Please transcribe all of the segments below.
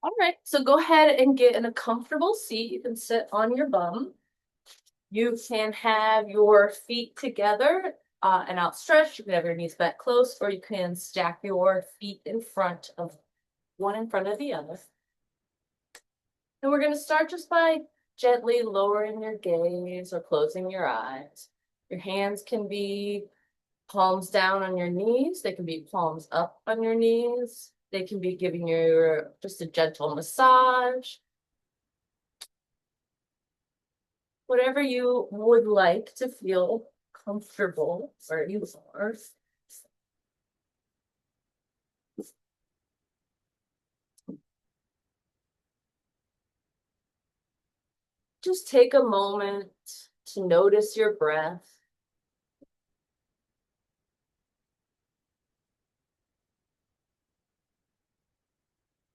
All right, so go ahead and get in a comfortable seat. You can sit on your bum. You can have your feet together and outstretched. You can have your knees back close, or you can stack your feet in front of one in front of the other. And we're going to start just by gently lowering your gaze or closing your eyes. Your hands can be palms down on your knees. They can be palms up on your knees. They can be giving you just a gentle massage. Whatever you would like to feel comfortable where you are. Just take a moment to notice your breath.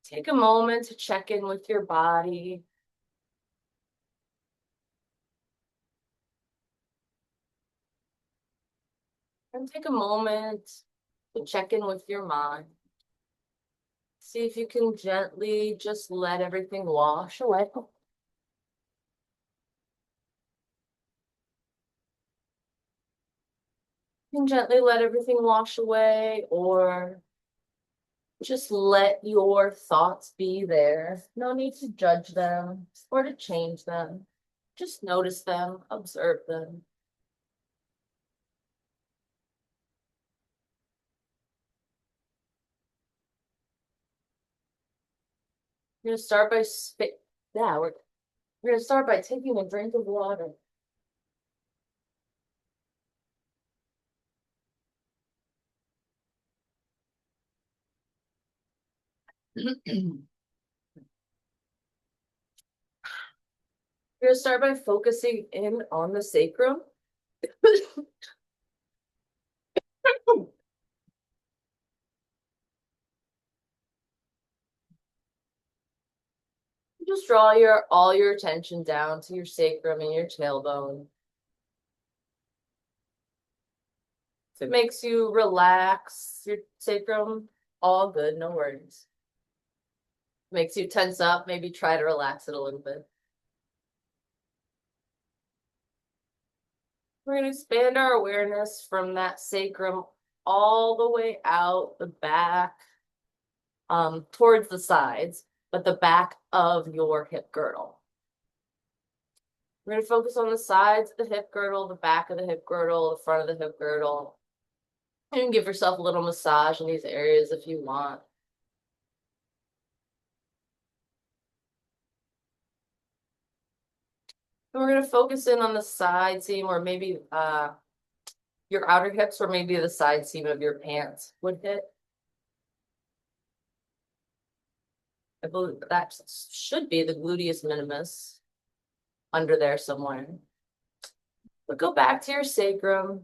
Take a moment to check in with your body. And take a moment to check in with your mind. See if you can gently just let everything wash away. You can gently let everything wash away, or just let your thoughts be there. No need to judge them or to change them. Just notice them, observe them. We're gonna start by we're gonna start by taking a drink of water. We're gonna start by focusing in on the sacrum. Just draw all your attention down to your sacrum and your tailbone. If it makes you relax your sacrum, all good, no worries. Makes you tense up, maybe try to relax it a little bit. We're going to expand our awareness from that sacrum all the way out the back, towards the sides, but the back of your hip girdle. We're going to focus on the sides of the hip girdle, the back of the hip girdle, the front of the hip girdle. You can give yourself a little massage in these areas if you want. And we're going to focus in on the side seam, or maybe your outer hips, or maybe the side seam of your pants would hit. I believe that should be the gluteus minimus under there somewhere. But go back to your sacrum.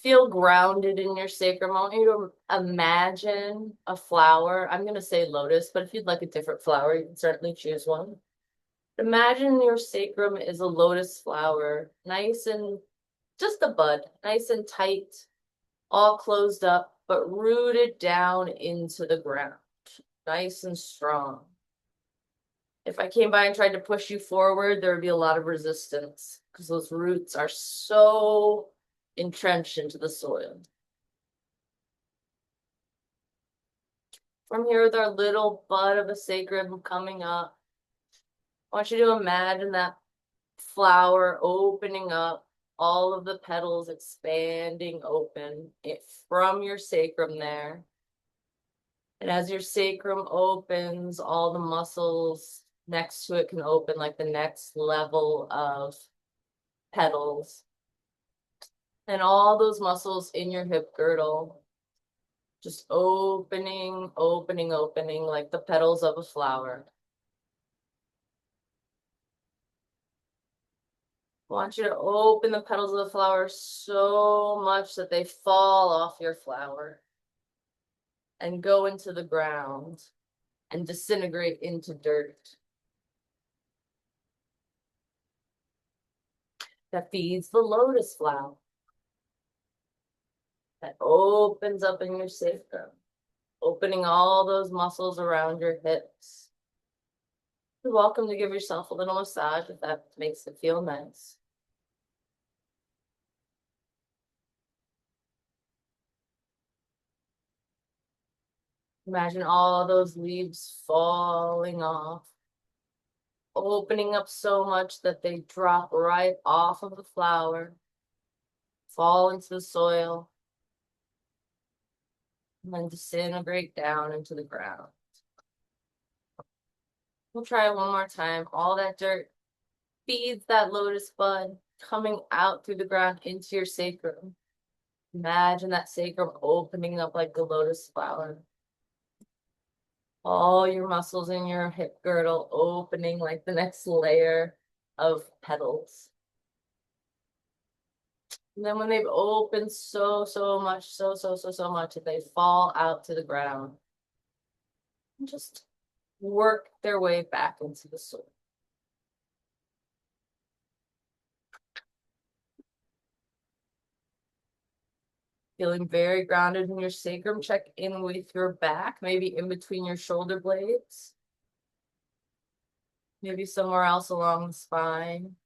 Feel grounded in your sacrum. I want you to imagine a flower. I'm going to say lotus, but if you'd like a different flower, you can certainly choose one. Imagine your sacrum is a lotus flower, nice and just a bud, nice and tight, all closed up, but rooted down into the ground, nice and strong. If I came by and tried to push you forward, there would be a lot of resistance because those roots are so entrenched into the soil. From here with our little bud of a sacrum coming up, I want you to imagine that flower opening up, all of the petals expanding open from your sacrum there. And as your sacrum opens, all the muscles next to it can open, like the next level of petals. And all those muscles in your hip girdle just opening, opening, opening like the petals of a flower. I want you to open the petals of the flower so much that they fall off your flower and go into the ground and disintegrate into dirt. That feeds the lotus flower that opens up in your sacrum. opening all those muscles around your hips. You're welcome to give yourself a little massage if that makes it feel nice. Imagine all those leaves falling off, opening up so much that they drop right off of the flower, fall into the soil, and then disintegrate down into the ground. We'll try it one more time. All that dirt feeds that lotus bud coming out through the ground into your sacrum. Imagine that sacrum opening up like the lotus flower. All your muscles in your hip girdle opening like the next layer of petals. And then when they've opened so much, so much that they fall out to the ground, and just work their way back into the soil. Feeling very grounded in your sacrum, check in with your back, maybe in between your shoulder blades. Maybe somewhere else along the spine.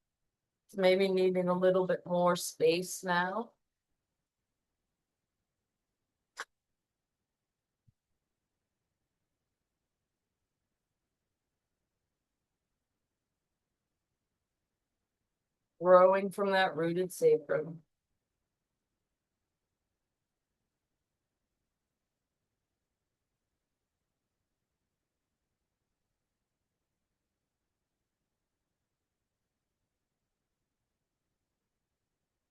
Maybe needing a little bit more space now. Growing from that rooted sacrum.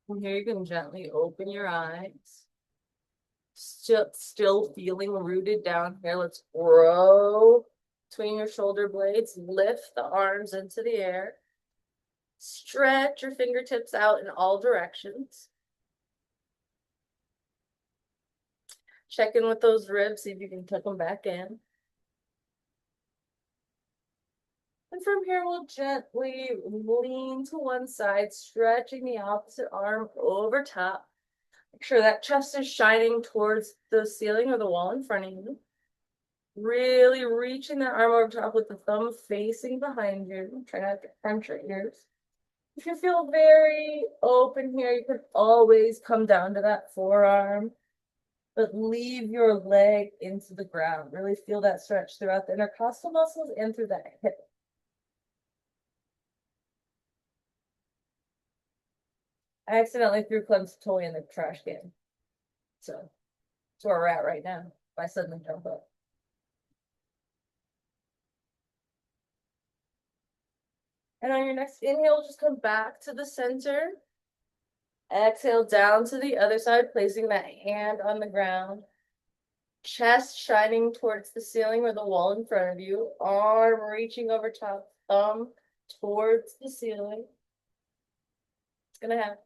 And here you can gently open your eyes. Still feeling rooted down here. Let's grow between your shoulder blades. Lift the arms into the air. Stretch your fingertips out in all directions. Check in with those ribs, see if you can tuck them back in. And from here, we'll gently lean to one side, stretching the opposite arm over top. Make sure that chest is shining towards the ceiling or the wall in front of you. Really reaching that arm over top with the thumb facing behind you. Try not to crunch your ears. If you feel very open here, you can always come down to that forearm, but leave your leg into the ground. Really feel that stretch throughout the intercostal muscles and through that hip. I accidentally threw Clem's toy in the trash can. So that's where we're at right now. If I suddenly jump up. And on your next inhale, just come back to the center. Exhale down to the other side, placing that hand on the ground. Chest shining towards the ceiling or the wall in front of you. Arm reaching over top, thumb towards the ceiling. It's gonna happen.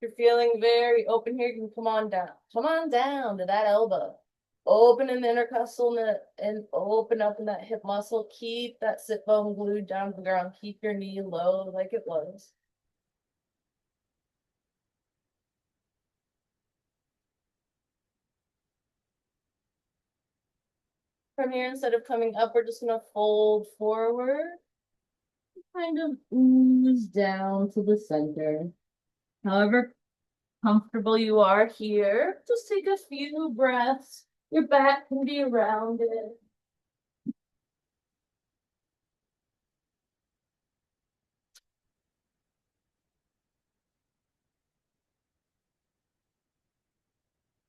If you're feeling very open here, you can come on down. Come on down to that elbow. Open in the intercostal and open up in that hip muscle. Keep that sit bone glued down to the ground. Keep your knee low like it was. From here, instead of coming up, we're just gonna fold forward. Kind of ooze down to the center. However comfortable you are here, just take a few breaths. Your back can be rounded.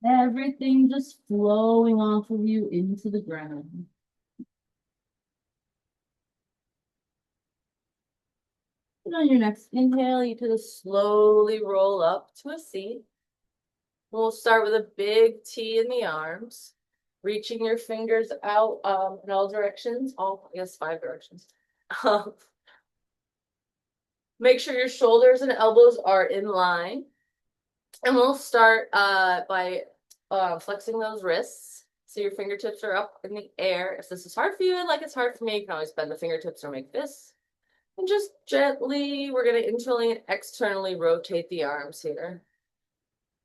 Everything just flowing off of you into the ground. And on your next inhale, you can slowly roll up to a seat. We'll start with a big T in the arms, reaching your fingers out in all directions, I guess 5 directions. Make sure your shoulders and elbows are in line. And we'll start by flexing those wrists. So your fingertips are up in the air. If this is hard for you, like it's hard for me, you can always bend the fingertips or make this. And just gently, we're going to internally and externally rotate the arms here.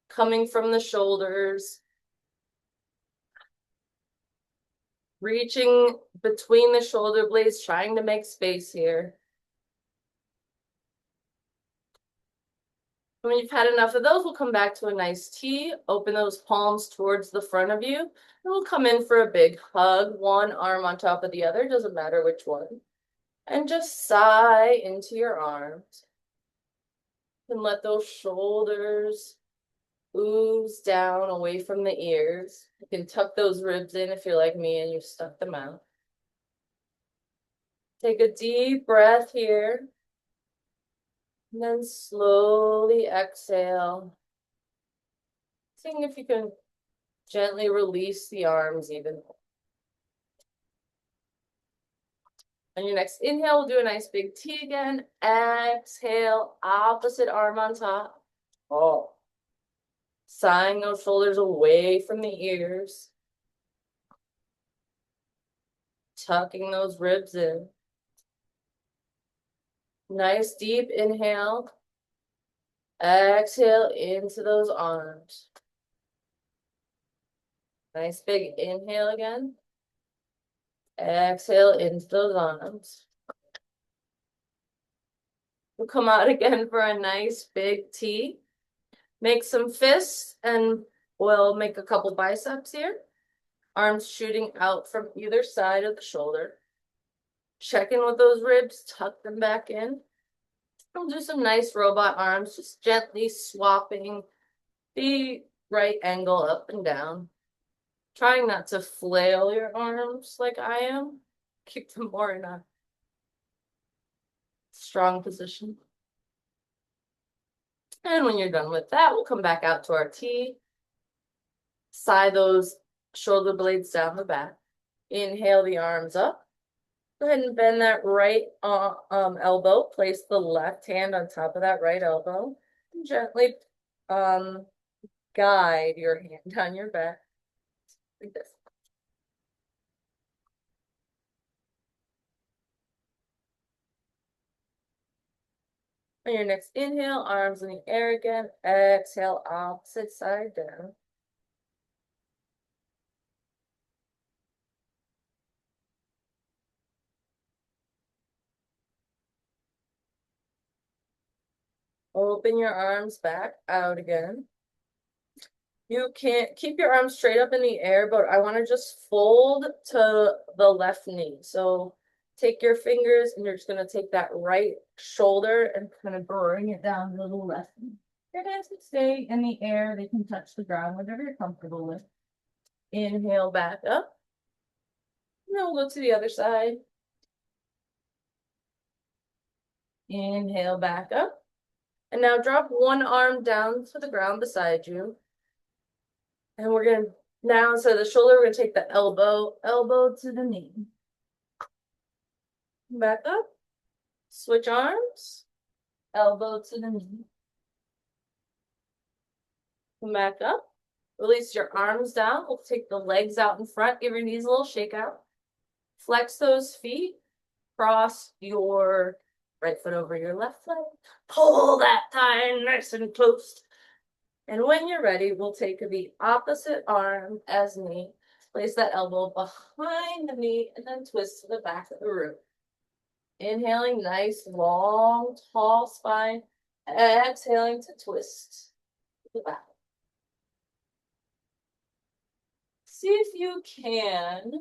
Coming from the shoulders. Reaching between the shoulder blades, trying to make space here. When you've had enough of those, we'll come back to a nice T. Open those palms towards the front of you. And we'll come in for a big hug, one arm on top of the other, doesn't matter which one. And just sigh into your arms. And let those shoulders ooze down away from the ears. You can tuck those ribs in if you're like me and you stuck them out. Take a deep breath here. And then slowly exhale. Seeing if you can gently release the arms even. On your next inhale, we'll do a nice big T again. Exhale, opposite arm on top. Oh. Sighing those shoulders away from the ears. Tucking those ribs in. Nice deep inhale. Exhale into those arms. Nice big inhale again. Exhale into those arms. We'll come out again for a nice big T. Make some fists and we'll make a couple biceps here. Arms shooting out from either side of the shoulder. Check in with those ribs, tuck them back in. We'll do some nice robot arms, just gently swapping the right angle up and down. Trying not to flail your arms like I am. Keep them more in a strong position. And when you're done with that, we'll come back out to our T. Sigh those shoulder blades down the back. Inhale the arms up. Go ahead and bend that right elbow. Place the left hand on top of that right elbow. And gently guide your hand down your back. Like this. On your next inhale, arms in the air again. Exhale, opposite side down. Open your arms back out again. You can't keep your arms straight up in the air, but I want to just fold to the left knee. So take your fingers and you're just going to take that right shoulder and kind of bring it down to the left knee. Your hands can stay in the air. They can touch the ground, whatever you're comfortable with. Inhale back up. Now we'll go to the other side. Inhale back up. And now drop one arm down to the ground beside you. And we're going to, now instead of the shoulder, we're going to take the elbow to the knee. Back up. Switch arms. Elbow to the knee. Back up. Release your arms down. We'll take the legs out in front. Give your knees a little shake out. Flex those feet. Cross your right foot over your left leg. Pull that thigh nice and close. And when you're ready, we'll take the opposite arm as knee. Place that elbow behind the knee and then twist to the back of the room. Inhaling, nice, long, tall spine. Exhaling to twist to the back. See if you can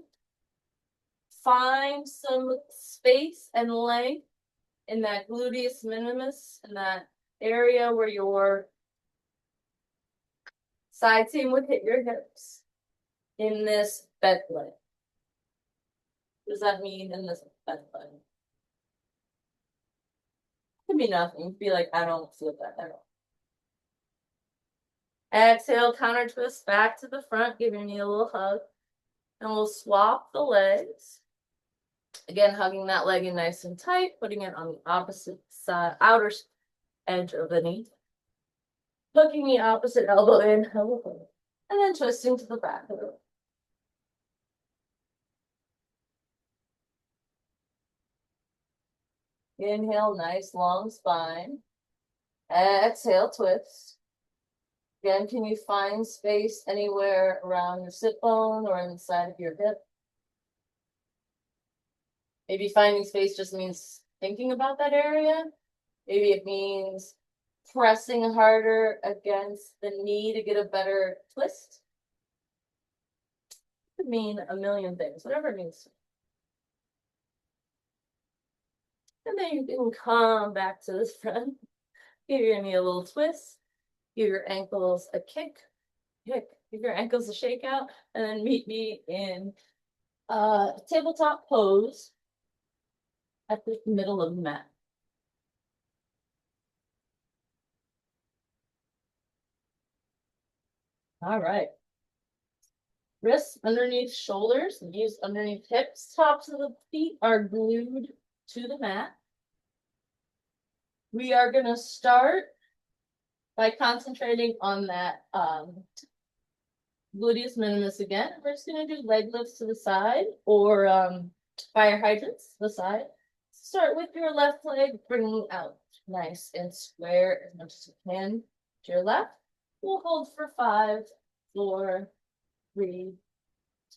find some space and length in that gluteus minimus, in that area where your side seam would hit your hips in this bed leg. What does that mean in this bed leg? It could be nothing. Be like, I don't feel that at all. Exhale, counter twist back to the front. Give your knee a little hug. And we'll swap the legs. Again, hugging that leg in nice and tight, putting it on the opposite side, outer edge of the knee. Hooking the opposite elbow in, and then twisting to the back of the room. Inhale, nice long spine. Exhale, twist. Again, can you find space anywhere around your sit bone or inside of your hip? Maybe finding space just means thinking about that area. Maybe it means pressing harder against the knee to get a better twist. It could mean a million things, whatever it means. And then you can come back to this friend. Give your knee a little twist. Give your ankles a kick. Give your ankles a shake out. And then meet me in tabletop pose at the middle of the mat. All right. Wrists underneath shoulders, knees underneath hips, tops of the feet are glued to the mat. We are going to start by concentrating on that gluteus minimus again. We're just going to do leg lifts to the side or fire hydrants to the side. Start with your left leg, bringing out nice and square as much as you can to your left. We'll hold for 5, 4, 3,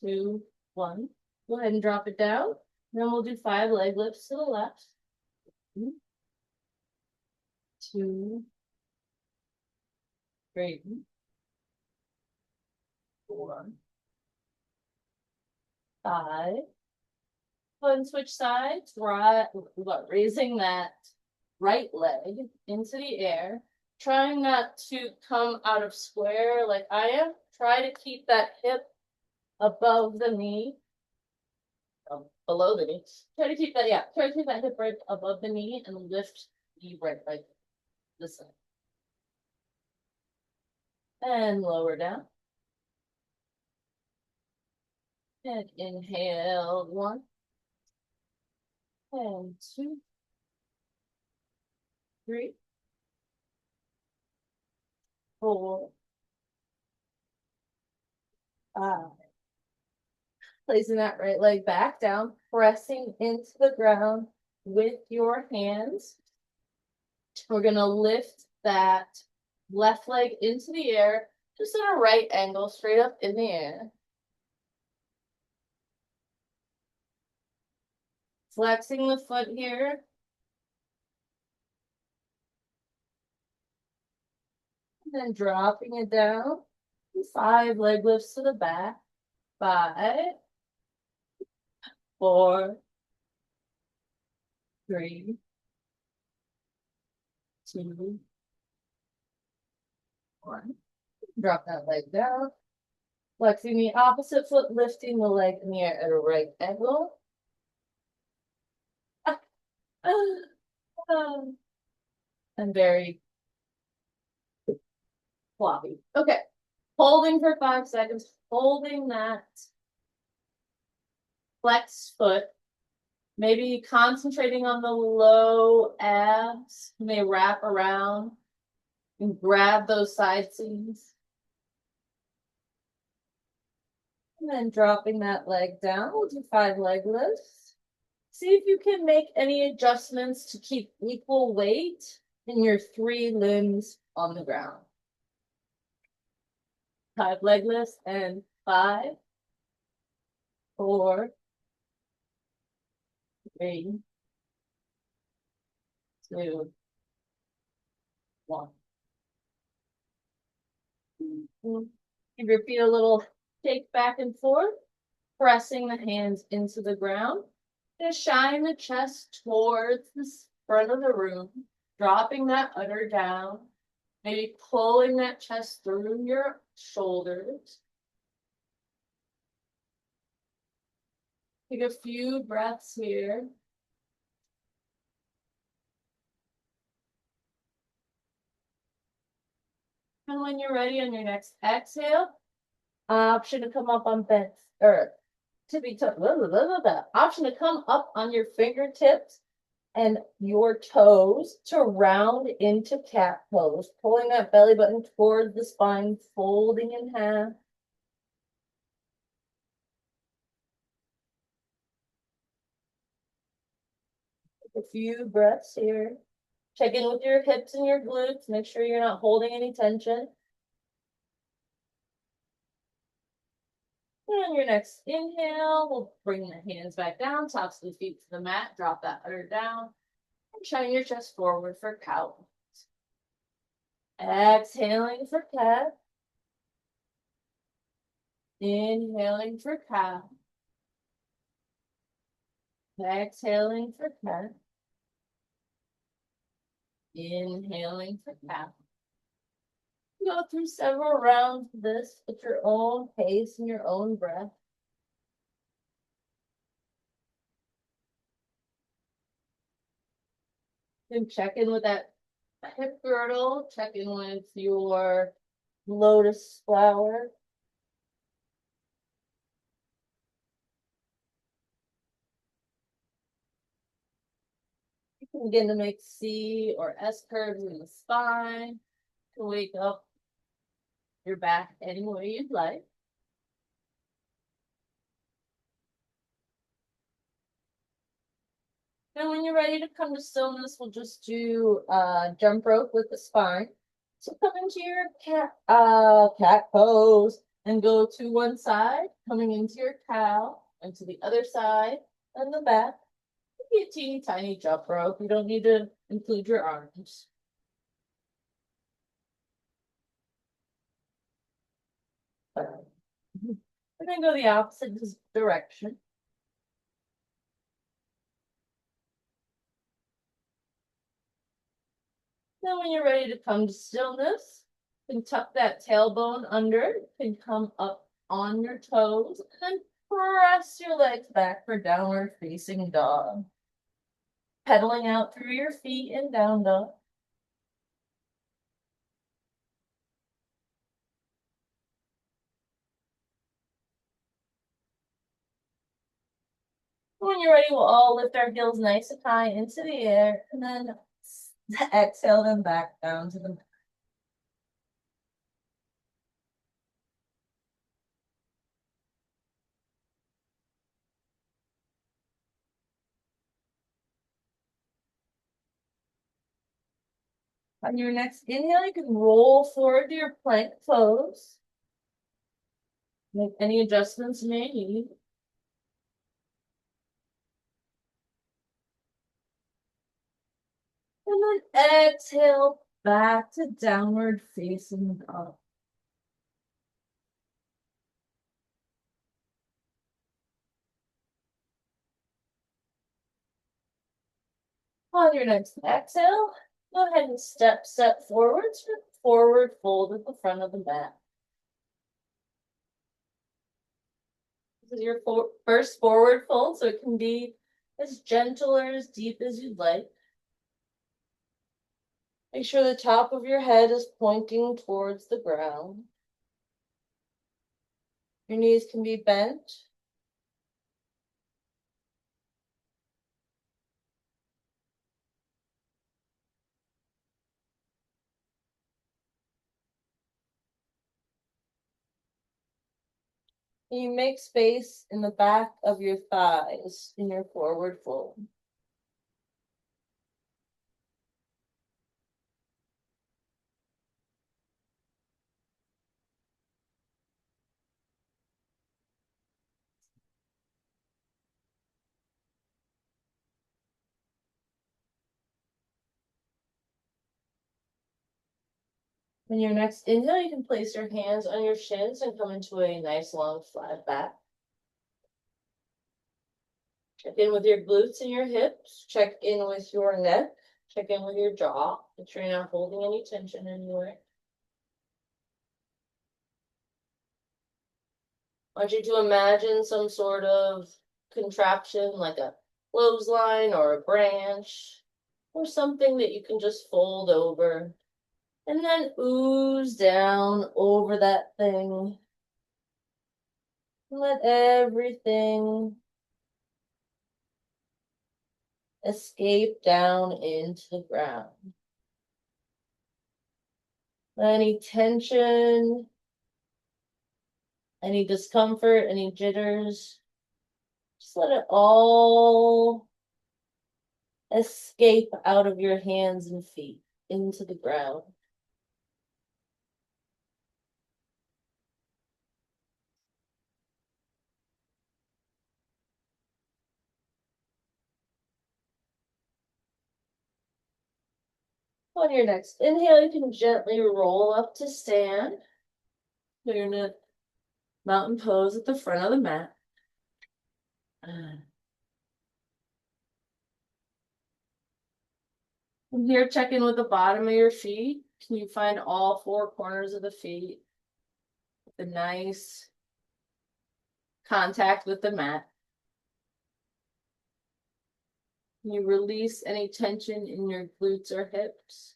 2, 1. Go ahead and drop it down. Then we'll do 5 leg lifts to the left. 2, 3, 4, 5. Go ahead and switch sides. Raising that right leg into the air. Trying not to come out of square like I am. Try to keep that hip above the knee. Below the knee. Try to keep that hip right above the knee and lift the right leg this side. And lower down. And inhale 1. And 2. 3. 4. 5. Placing that right leg back down, pressing into the ground with your hands. We're going to lift that left leg into the air, just at a right angle, straight up in the air. Flexing the foot here. And then dropping it down. 5 leg lifts to the back. 5, 4, 3, 2, 1. Drop that leg down. Flexing the opposite foot, lifting the leg in the air at a right angle. And very floppy. Okay. Holding for 5 seconds. Holding that flex foot. Maybe concentrating on the low abs. You may wrap around and grab those side seams. And then dropping that leg down. We'll do 5 leg lifts. See if you can make any adjustments to keep equal weight in your 3 limbs on the ground. 5 leg lifts and 5, 4, 3, 2, 1. Give your feet a little shake back and forth, pressing the hands into the ground. Just shine the chest towards the front of the room, dropping that udder down, maybe pulling that chest through your shoulders. Take a few breaths here. And when you're ready on your next exhale, option to come up on bent or tippy toe. Option to come up on your fingertips and your toes to round into cat pose, pulling that belly button towards the spine, folding in half. Take a few breaths here. Check in with your hips and your glutes. Make sure you're not holding any tension. And on your next inhale, we'll bring the hands back down, tops of the feet to the mat, drop that udder down, and shine your chest forward for cow. Exhaling for cat. Inhaling for cat. Exhaling for cat. Inhaling for cat. Go through several rounds of this at your own pace and your own breath. And check in with that hip girdle, check in with your lotus flower. You can begin to make C or S curves in the spine to wake up your back any way you'd like. And when you're ready to come to stillness, we'll just do jump rope with the spine. So come into your cat pose and go to one side, coming into your cow, and to the other side and the back. Be a teeny tiny jump rope. You don't need to include your arms. We're gonna go the opposite direction. Then when you're ready to come to stillness, you can tuck that tailbone under, you can come up on your toes, and then press your legs back for downward facing dog. Pedaling out through your feet in down dog. When you're ready, we'll all lift our heels nice and high into the air, and then exhale them back down to the mat. On your next inhale, you can roll forward to your plank pose. Make any adjustments you may need. And then exhale back to downward facing dog. On your next exhale, go ahead and step forwards with forward fold at the front of the mat. This is your first forward fold, so it can be as gentle or as deep as you'd like. Make sure the top of your head is pointing towards the ground. Your knees can be bent. And you make space in the back of your thighs in your forward fold. On your next inhale, you can place your hands on your shins and come into a nice long flat back. Check in with your glutes and your hips. Check in with your neck. Check in with your jaw. Make sure you're not holding any tension anywhere. I want you to imagine some sort of contraption like a clothesline or a branch or something that you can just fold over and then ooze down over that thing. And let everything escape down into the ground. Any tension, any discomfort, any jitters, just let it all escape out of your hands and feet into the ground. On your next inhale, you can gently roll up to stand. You're gonna mountain pose at the front of the mat. From here, check in with the bottom of your feet. Can you find all four corners of the feet? The nice contact with the mat. Can you release any tension in your glutes or hips?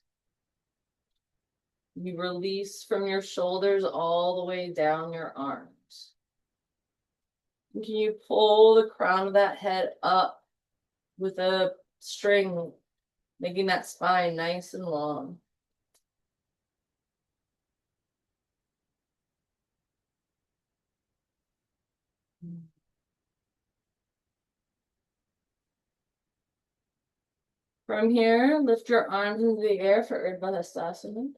You release from your shoulders all the way down your arms. And can you pull the crown of that head up with a string, making that spine nice and long? From here, lift your arms into the air for Urdhva Hastasana.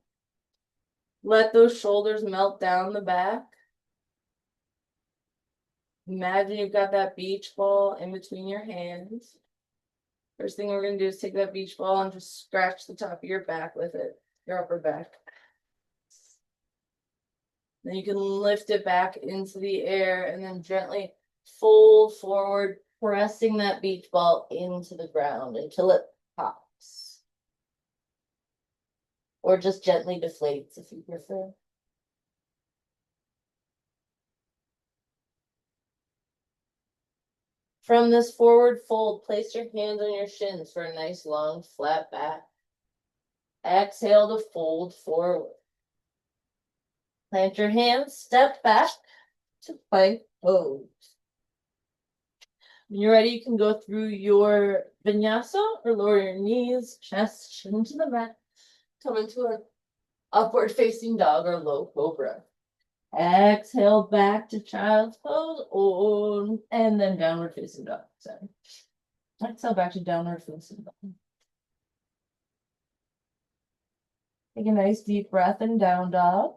Let those shoulders melt down the back. Imagine you've got that beach ball in between your hands. First thing we're going to do is take that beach ball and just scratch the top of your back with it, your upper back. Then you can lift it back into the air and then gently fold forward, pressing that beach ball into the ground until it pops. Or just gently deflates if you prefer. From this forward fold, place your hands on your shins for a nice long flat back. Exhale to fold forward. Plant your hands, step back to plank pose. When you're ready, you can go through your vinyasa or lower your knees, chest, chin to the mat. Come into an upward facing dog or low cobra. Exhale back to child's pose, and then downward facing dog. Sorry. Exhale back to downward facing dog. Take a nice deep breath in down dog.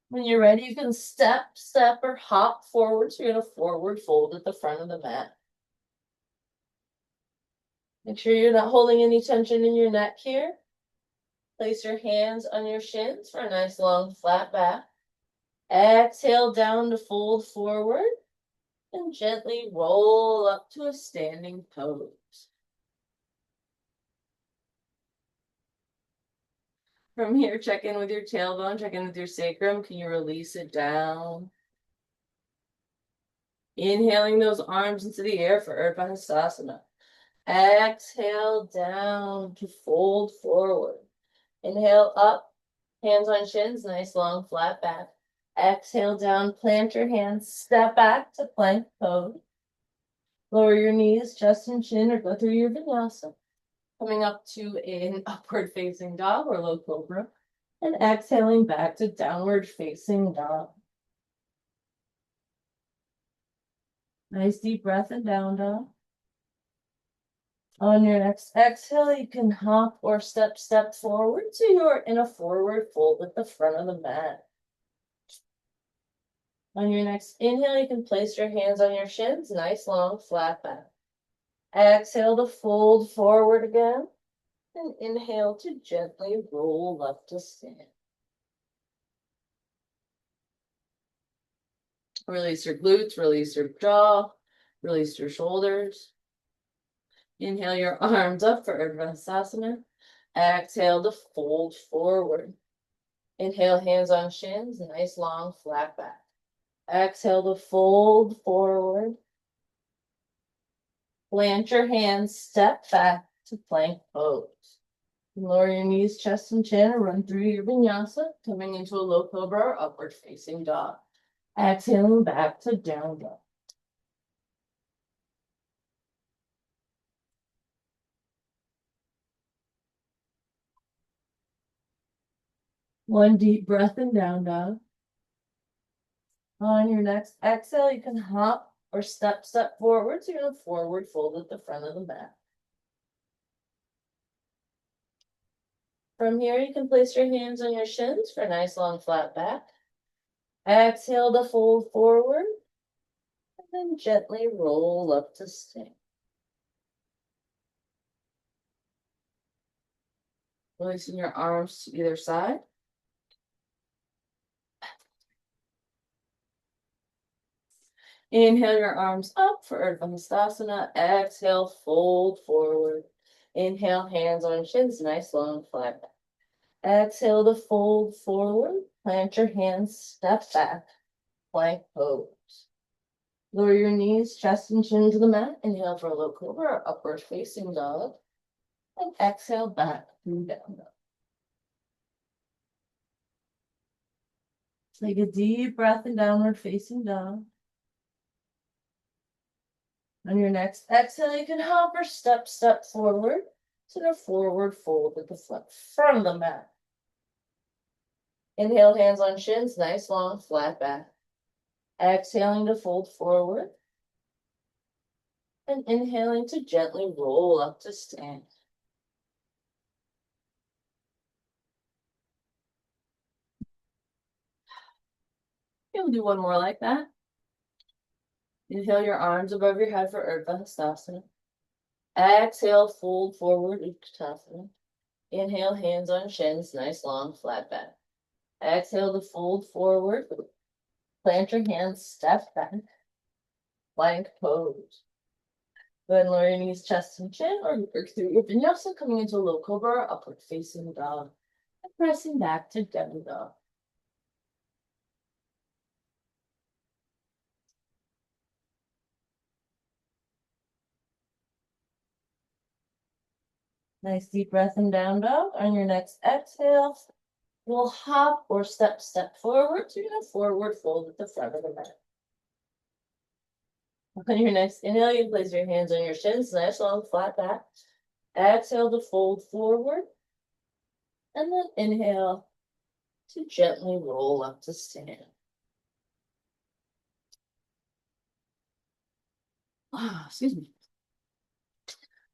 When you're ready, you can step, or hop forward. So you're going to forward fold at the front of the mat. Make sure you're not holding any tension in your neck here. Place your hands on your shins for a nice long flat back. Exhale down to fold forward and gently roll up to a standing pose. From here, check in with your tailbone, check in with your sacrum. Can you release it down? Inhaling those arms into the air for Urdhva Hastasana. Exhale down to fold forward. Inhale up, hands on shins, nice long flat back. Exhale down, plant your hands, step back to plank pose. Lower your knees, chest and chin, or go through your vinyasa. Coming up to an upward facing dog or low cobra. And exhaling back to downward facing dog. Nice deep breath in down dog. On your next exhale, you can hop or step forward so you're in a forward fold at the front of the mat. On your next inhale, you can place your hands on your shins, nice long flat back. Exhale to fold forward again, and inhale to gently roll up to stand. Release your glutes, release your jaw, release your shoulders. Inhale your arms up for Urdhva Hastasana. Exhale to fold forward. Inhale, hands on shins, nice long flat back. Exhale to fold forward. Plant your hands, step back to plank pose. Lower your knees, chest, and chin, and run through your vinyasa, coming into a low cobra or upward facing dog. Exhaling back to down dog. One deep breath in down dog. On your next exhale, you can hop or step forward. So you're going to forward fold at the front of the mat. From here, you can place your hands on your shins for a nice long flat back. Exhale to fold forward. And then gently roll up to stand. Releasing your arms to either side. Inhale your arms up for Urdhva Hastasana. Exhale, fold forward. Inhale, hands on shins, nice long flat back. Exhale to fold forward. Plant your hands, step back. Plank pose. Lower your knees, chest and chin to the mat. Inhale for a low cobra or upward facing dog. And exhale back to down dog. Take a deep breath in downward facing dog. On your next exhale, you can hover, step forward to the forward fold at the front of the mat. Inhale, hands on shins, nice long flat back. Exhaling to fold forward. And inhaling to gently roll up to stand. You'll do one more like that. Inhale your arms above your head for Urdhva Hastasana. Exhale, fold forward, Utkatasana. Inhale, hands on shins, nice long flat back. Exhale to fold forward. Plant your hands, step back. Plank pose. Then lower your knees, chest and chin, or work through your vinyasa, coming into a low cobra, upward facing dog, and pressing back to down dog. Nice deep breath in down dog. On your next exhale, we'll hop or step forward to a forward fold at the front of the mat. On your next inhale, you place your hands on your shins, nice long flat back. Exhale to fold forward. And then inhale to gently roll up to stand. Excuse me.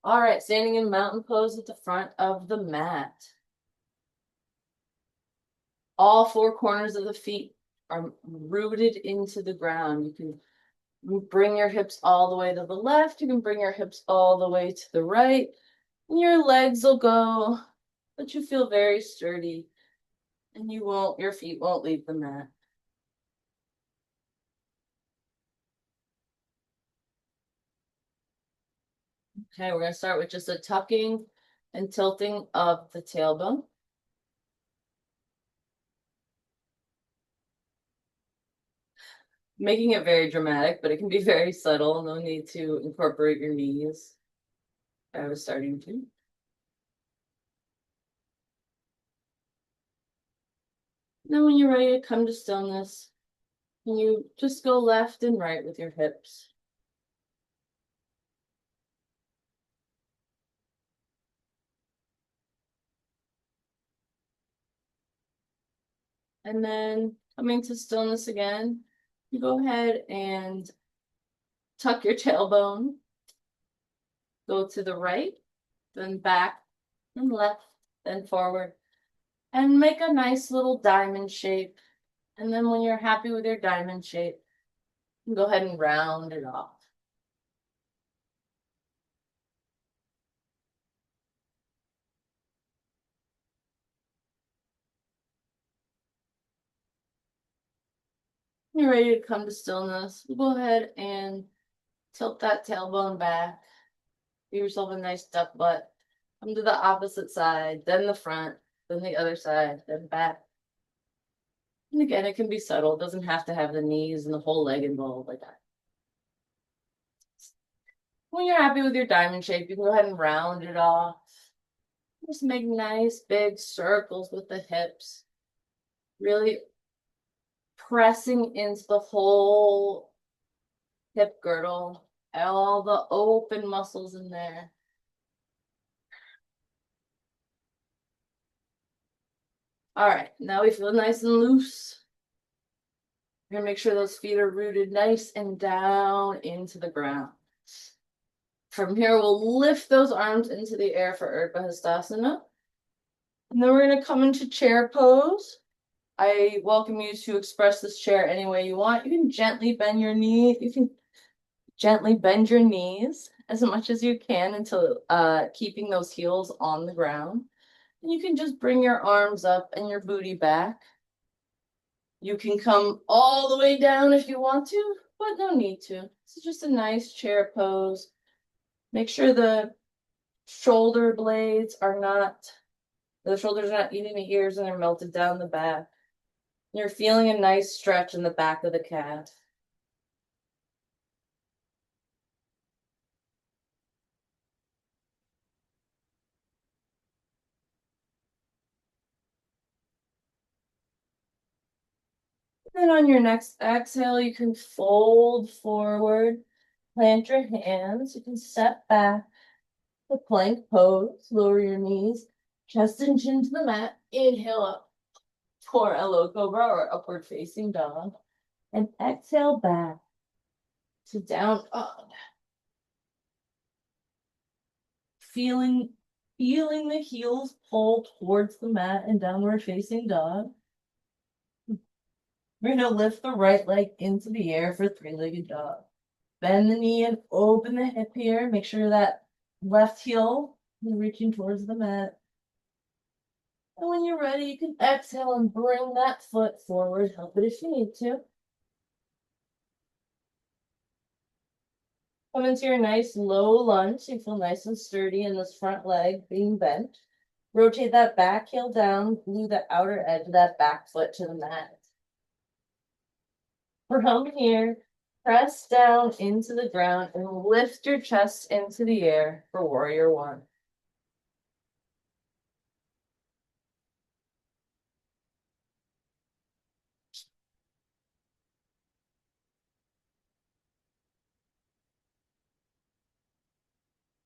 All right, standing in mountain pose at the front of the mat. All four corners of the feet are rooted into the ground. You can bring your hips all the way to the left. You can bring your hips all the way to the right. And your legs will go, but you feel very sturdy. And your feet won't leave the mat. Okay, we're going to start with just a tucking and tilting of the tailbone. Making it very dramatic, but it can be very subtle. No need to incorporate your knees. I was starting to. Then when you're ready to come to stillness, you just go left and right with your hips. And then coming to stillness again, you go ahead and tuck your tailbone. Go to the right, then back, and left, then forward. And make a nice little diamond shape. And then when you're happy with your diamond shape, you can go ahead and round it off. You're ready to come to stillness. Go ahead and tilt that tailbone back. Give yourself a nice duck butt. Come to the opposite side, then the front, then the other side, then back. And again, it can be subtle. It doesn't have to have the knees and the whole leg involved like that. When you're happy with your diamond shape, you can go ahead and round it off. Just make nice big circles with the hips. Really pressing into the whole hip girdle, all the open muscles in there. All right, now we feel nice and loose. We're gonna make sure those feet are rooted nice and down into the ground. From here, we'll lift those arms into the air for Urdhva Hastasana. And then we're gonna come into chair pose. I welcome you to express this chair any way you want. You can gently bend your knee. You can gently bend your knees as much as you can until keeping those heels on the ground. You can just bring your arms up and your booty back. You can come all the way down if you want to, but no need to. It's just a nice chair pose. Make sure the shoulder blades are not, the shoulders are not eating the ears and they're melted down the back. You're feeling a nice stretch in the back of the calf. Then on your next exhale, you can fold forward, plant your hands. You can step back, the plank pose, lower your knees, chest and chin to the mat. Inhale up for a low cobra or upward facing dog. And exhale back to down dog. Feeling the heels pull towards the mat and downward facing dog. We're going to lift the right leg into the air for three-legged dog. Bend the knee and open the hip here. Make sure that left heel is reaching towards the mat. And when you're ready, you can exhale and bring that foot forward. Help it if you need to. Come into your nice low lunge. So you feel nice and sturdy in this front leg being bent. Rotate that back heel down. Glue the outer edge of that back foot to the mat. From here, press down into the ground and lift your chest into the air for warrior one.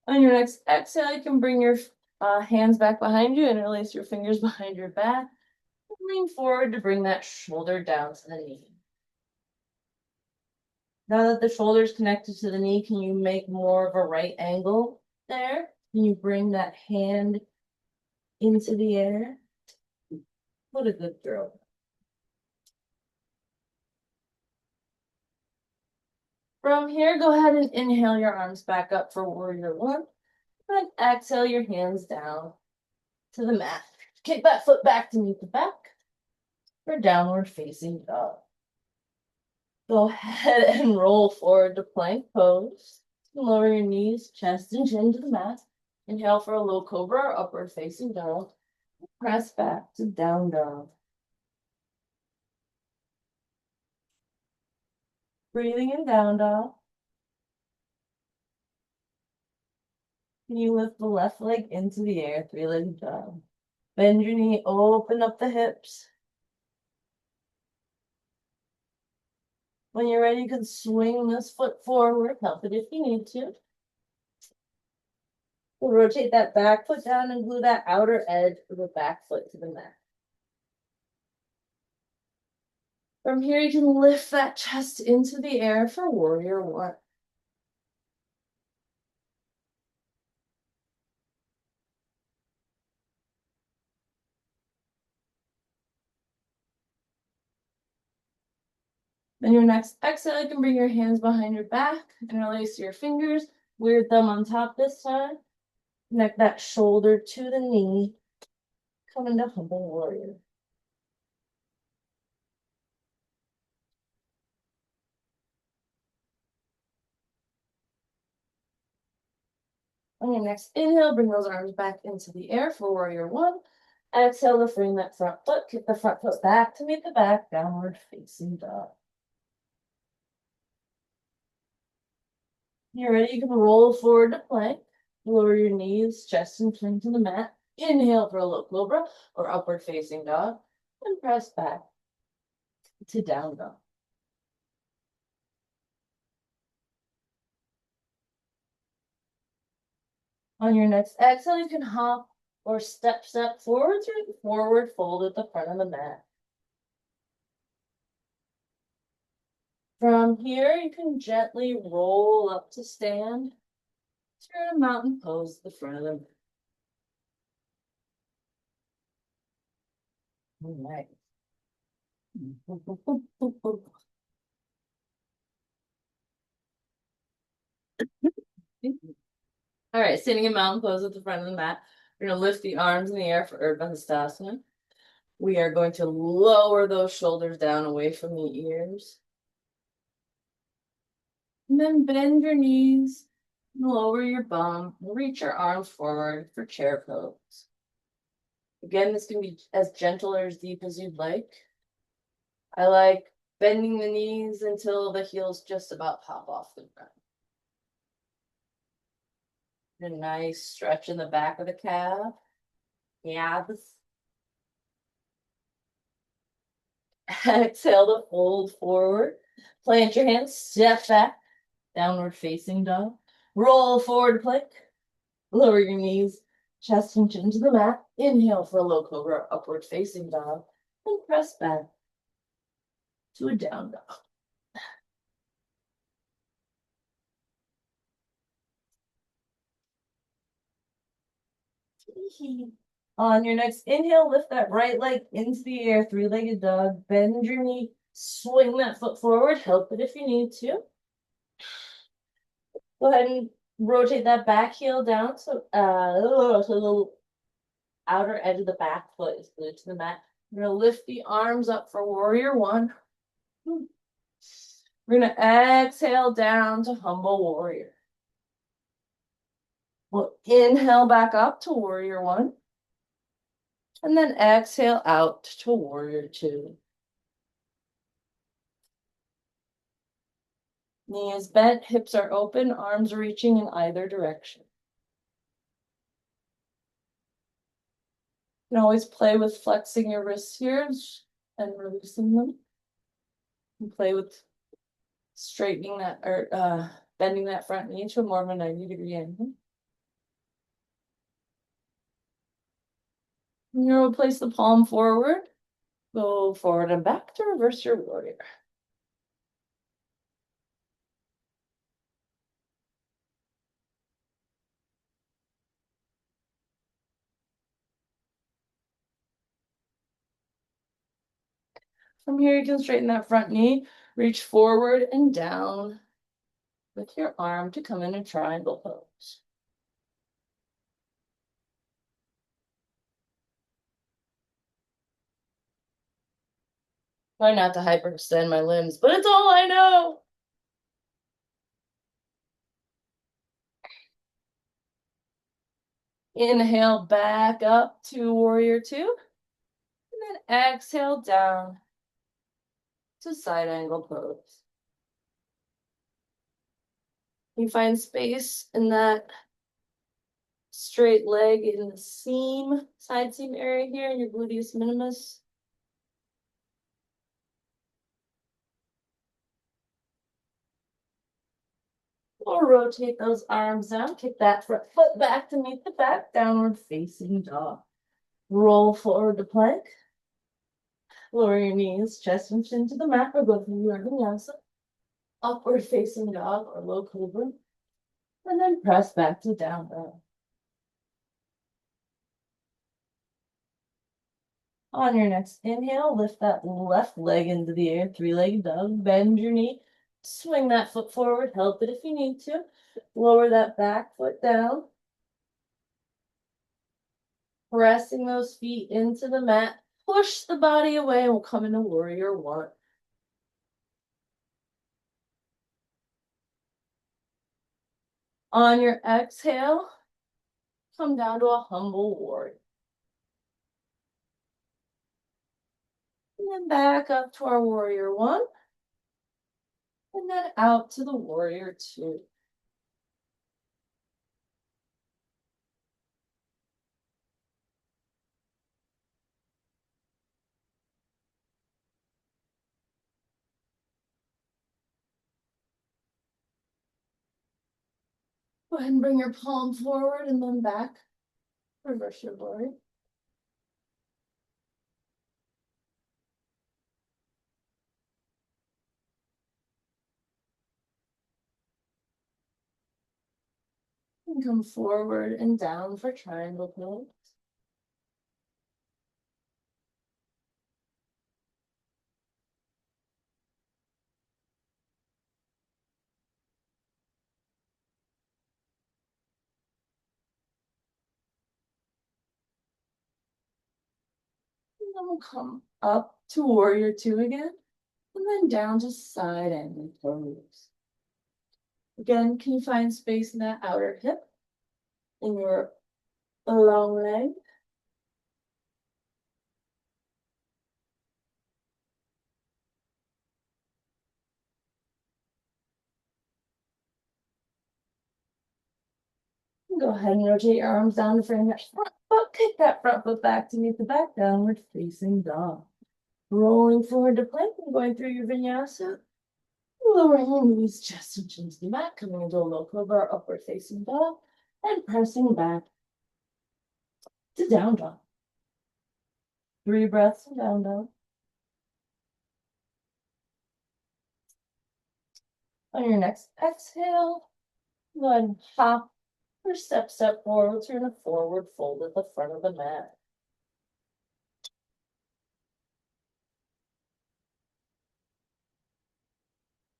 On your next exhale, you can bring your hands back behind you and release your fingers behind your back. Lean forward to bring that shoulder down to the knee. Now that the shoulder is connected to the knee, can you make more of a right angle there? Can you bring that hand into the air? What a good girl. From here, go ahead and inhale your arms back up for warrior one. And exhale your hands down to the mat. Kick that foot back to meet the back for downward facing dog. Go ahead and roll forward to plank pose. Lower your knees, chest and chin to the mat. Inhale for a low cobra or upward facing dog. Press back to down dog. Breathing in down dog. Can you lift the left leg into the air, three-legged dog? Bend your knee, open up the hips. When you're ready, you can swing this foot forward. Help it if you need to. We'll rotate that back foot down and glue that outer edge of the back foot to the mat. From here, you can lift that chest into the air for warrior one. Then your next exhale, you can bring your hands behind your back and release your fingers. Weird thumb on top this time. Connect that shoulder to the knee. Come into humble warrior. On your next inhale, bring those arms back into the air for warrior one. Exhale to bring that front foot. Kick the front foot back to meet the back. Downward facing dog. You're ready, you can roll forward to plank. Lower your knees, chest and chin to the mat. Inhale for a low cobra or upward facing dog. And press back to down dog. On your next exhale, you can hop or step forward through forward fold at the front of the mat. From here, you can gently roll up to stand. Turn a mountain pose at the front of the mat. All right. All right, sitting in mountain pose at the front of the mat. We're gonna lift the arms in the air for Urdhva Hastasana. We are going to lower those shoulders down away from the ears. And then bend your knees, lower your bum, reach your arms forward for chair pose. Again, this can be as gentle or as deep as you'd like. I like bending the knees until the heels just about pop off the ground. A nice stretch in the back of the calf. Calves. Exhale to fold forward. Plant your hands, step back, downward facing dog. Roll forward plank. Lower your knees, chest and chin to the mat. Inhale for a low cobra, upward facing dog. And press back to a down dog. On your next inhale, lift that right leg into the air, three-legged dog. Bend your knee, swing that foot forward. Help it if you need to. Go ahead and rotate that back heel down so the outer edge of the back foot is glued to the mat. We're gonna lift the arms up for warrior one. We're gonna exhale down to humble warrior. We'll inhale back up to warrior one. And then exhale out to warrior two. Knees bent, hips are open, arms reaching in either direction. You can always play with flexing your wrists here and releasing them. You can play with straightening that or bending that front knee to more of a 90-degree angle. And you'll place the palm forward, go forward and back to reverse your warrior. From here, you can straighten that front knee, reach forward and down with your arm to come in a triangle pose. Try not to hyperextend my limbs, but it's all I know. Inhale back up to warrior two. And then exhale down to side angle pose. You find space in that straight leg in the seam, side seam area here in your gluteus minimus. We'll rotate those arms down, kick that front foot back to meet the back, downward facing dog. Roll forward to plank. Lower your knees, chest and chin to the mat, or go through your vinyasa. Upward facing dog or low cobra. And then press back to down dog. On your next inhale, lift that left leg into the air, three-legged dog. Bend your knee, swing that foot forward, help it if you need to. Lower that back foot down. Pressing those feet into the mat. Push the body away and we'll come into warrior one. On your exhale, come down to a humble warrior. And then back up to our warrior one. And then out to the warrior two. Go ahead and bring your palm forward and then back. Reverse your warrior. And come forward and down for triangle pose. And we'll come up to warrior two again, and then down to side angle pose. Again, can you find space in that outer hip in your long leg? Go ahead and rotate your arms down to frame that front foot. Kick that front foot back to meet the back, downward facing dog. Rolling forward to plank and going through your vinyasa. Lowering your knees, chest and chin to the mat, coming into a low cobra, upward facing dog, and pressing back to down dog. 3 breaths in down dog. On your next exhale, go ahead and hop or step forward, turn a forward fold at the front of the mat.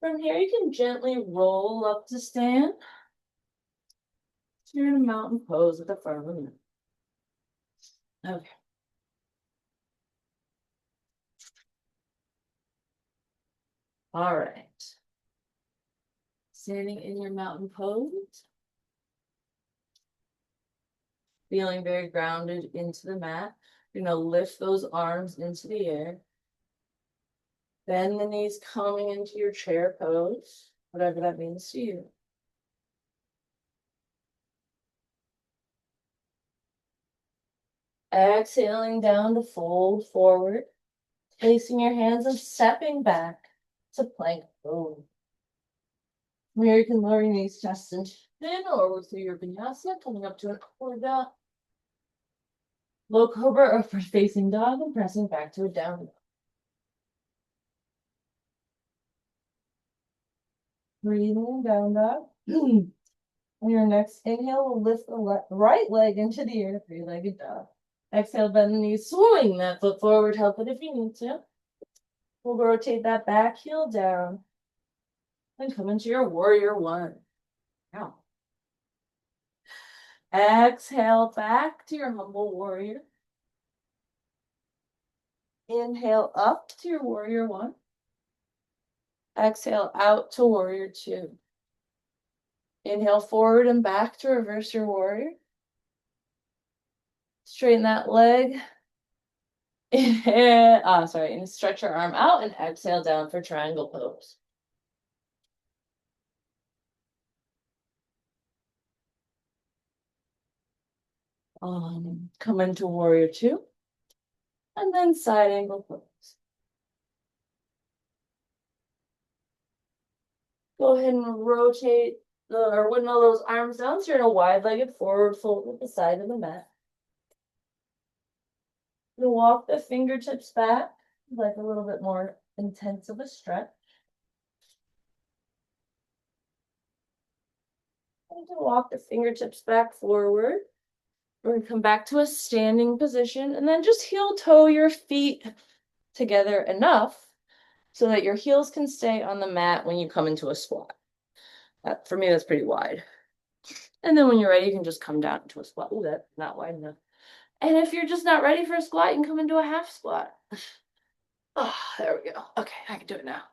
From here, you can gently roll up to stand. You're in a mountain pose at the front of the mat. Okay. All right. Standing in your mountain pose. Feeling very grounded into the mat. You're gonna lift those arms into the air. Bend the knees coming into your chair pose, whatever that means to you. Exhaling down to fold forward, placing your hands and stepping back to plank pose. Here you can lower your knees, chest and chin, or through your vinyasa, coming up to an upward dog. Low cobra, upward facing dog, and pressing back to a down dog. Breathing in down dog. On your next inhale, we'll lift the right leg into the air, 3-legged dog. Exhale, bend the knees, swing that foot forward, help it if you need to. We'll rotate that back heel down and come into your warrior one. Now, exhale back to your humble warrior. Inhale up to your warrior one. Exhale out to warrior two. Inhale forward and back to reverse your warrior. Straighten that leg. Inhale, and stretch your arm out and exhale down for triangle pose. Come into warrior two. And then side angle pose. Go ahead and rotate or windmill those arms down so you're in a wide-legged forward fold at the side of the mat. You walk the fingertips back, like a little bit more intense of a stretch. And to walk the fingertips back forward. We're gonna come back to a standing position and then just heel toe your feet together enough so that your heels can stay on the mat when you come into a squat. For me, that's pretty wide. And then when you're ready, you can just come down into a squat. Ooh, that's not wide enough. And if you're just not ready for a squat, you can come into a half squat. Oh, there we go. Okay, I can do it now.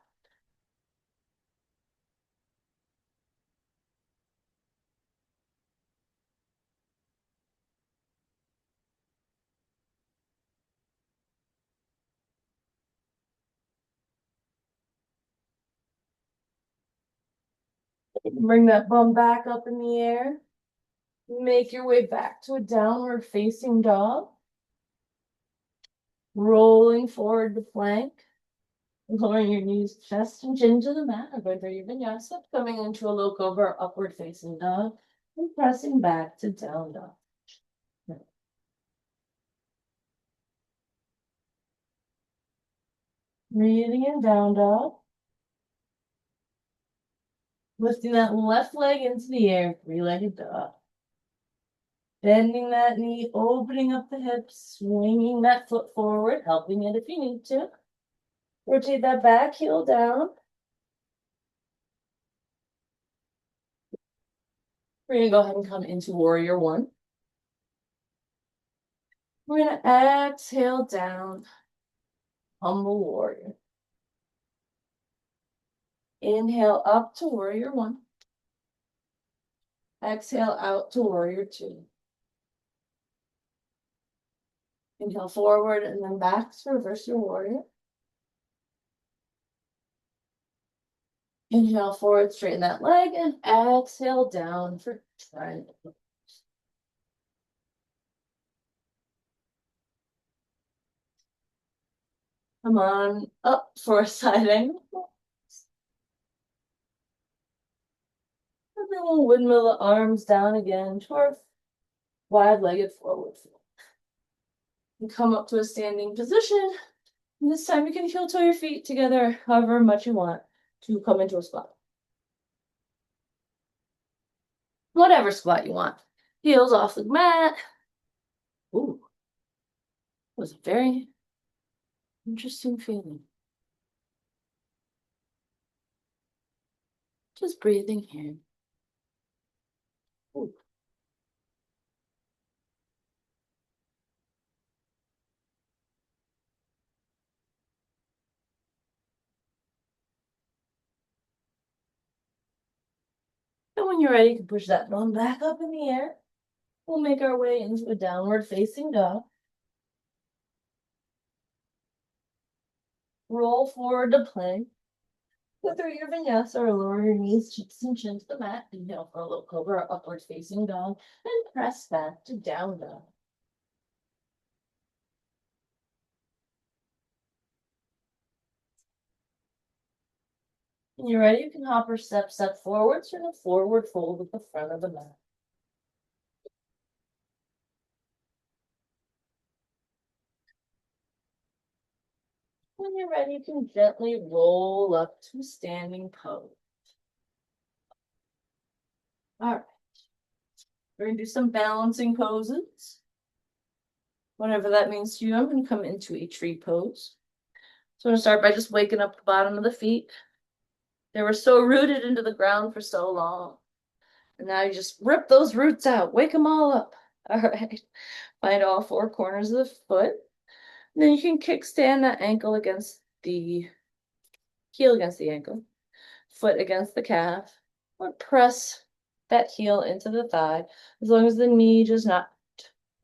Bring that bum back up in the air. Make your way back to a downward facing dog. Rolling forward to plank. Lowering your knees, chest, and chin to the mat. Or going through your vinyasa. Coming into a low cobra, upward facing dog. And pressing back to down dog. Breathing in down dog. Lifting that left leg into the air, 3-legged dog. Bending that knee, opening up the hips, swinging that foot forward, helping it if you need to. Rotate that back heel down. We're gonna go ahead and come into warrior one. We're gonna exhale down, Humble warrior. Inhale up to warrior one. Exhale out to warrior two. Inhale forward and then back to reverse your warrior. Inhale forward, straighten that leg, and exhale down for triangle. Come on up for a side angle. And then we'll windmill the arms down again toward wide-legged forward fold. And come up to a standing position. And this time you can heel toe your feet together however much you want to come into a squat. Whatever squat you want. Heels off the mat. Ooh. That was a very interesting feeling. Just breathing here. Ooh. And when you're ready, you can push that bum back up in the air. We'll make our way into a downward facing dog. Roll forward to plank. Go through your vinyasa or lower your knees, cheeks and chin to the mat. Inhale for a low cobra or upward facing dog. And press back to down dog. When you're ready, you can hop or step forward to the forward fold at the front of the mat. When you're ready, you can gently roll up to standing pose. All right. We're going to do some balancing poses. Whatever that means to you, I'm going to come into a tree pose. So I'm going to start by just waking up the bottom of the feet. They were so rooted into the ground for so long. And now you just rip those roots out, wake them all up. All right. Find all four corners of the foot. And then you can kickstand that ankle against the heel against the ankle, foot against the calf, or press that heel into the thigh as long as the knee does not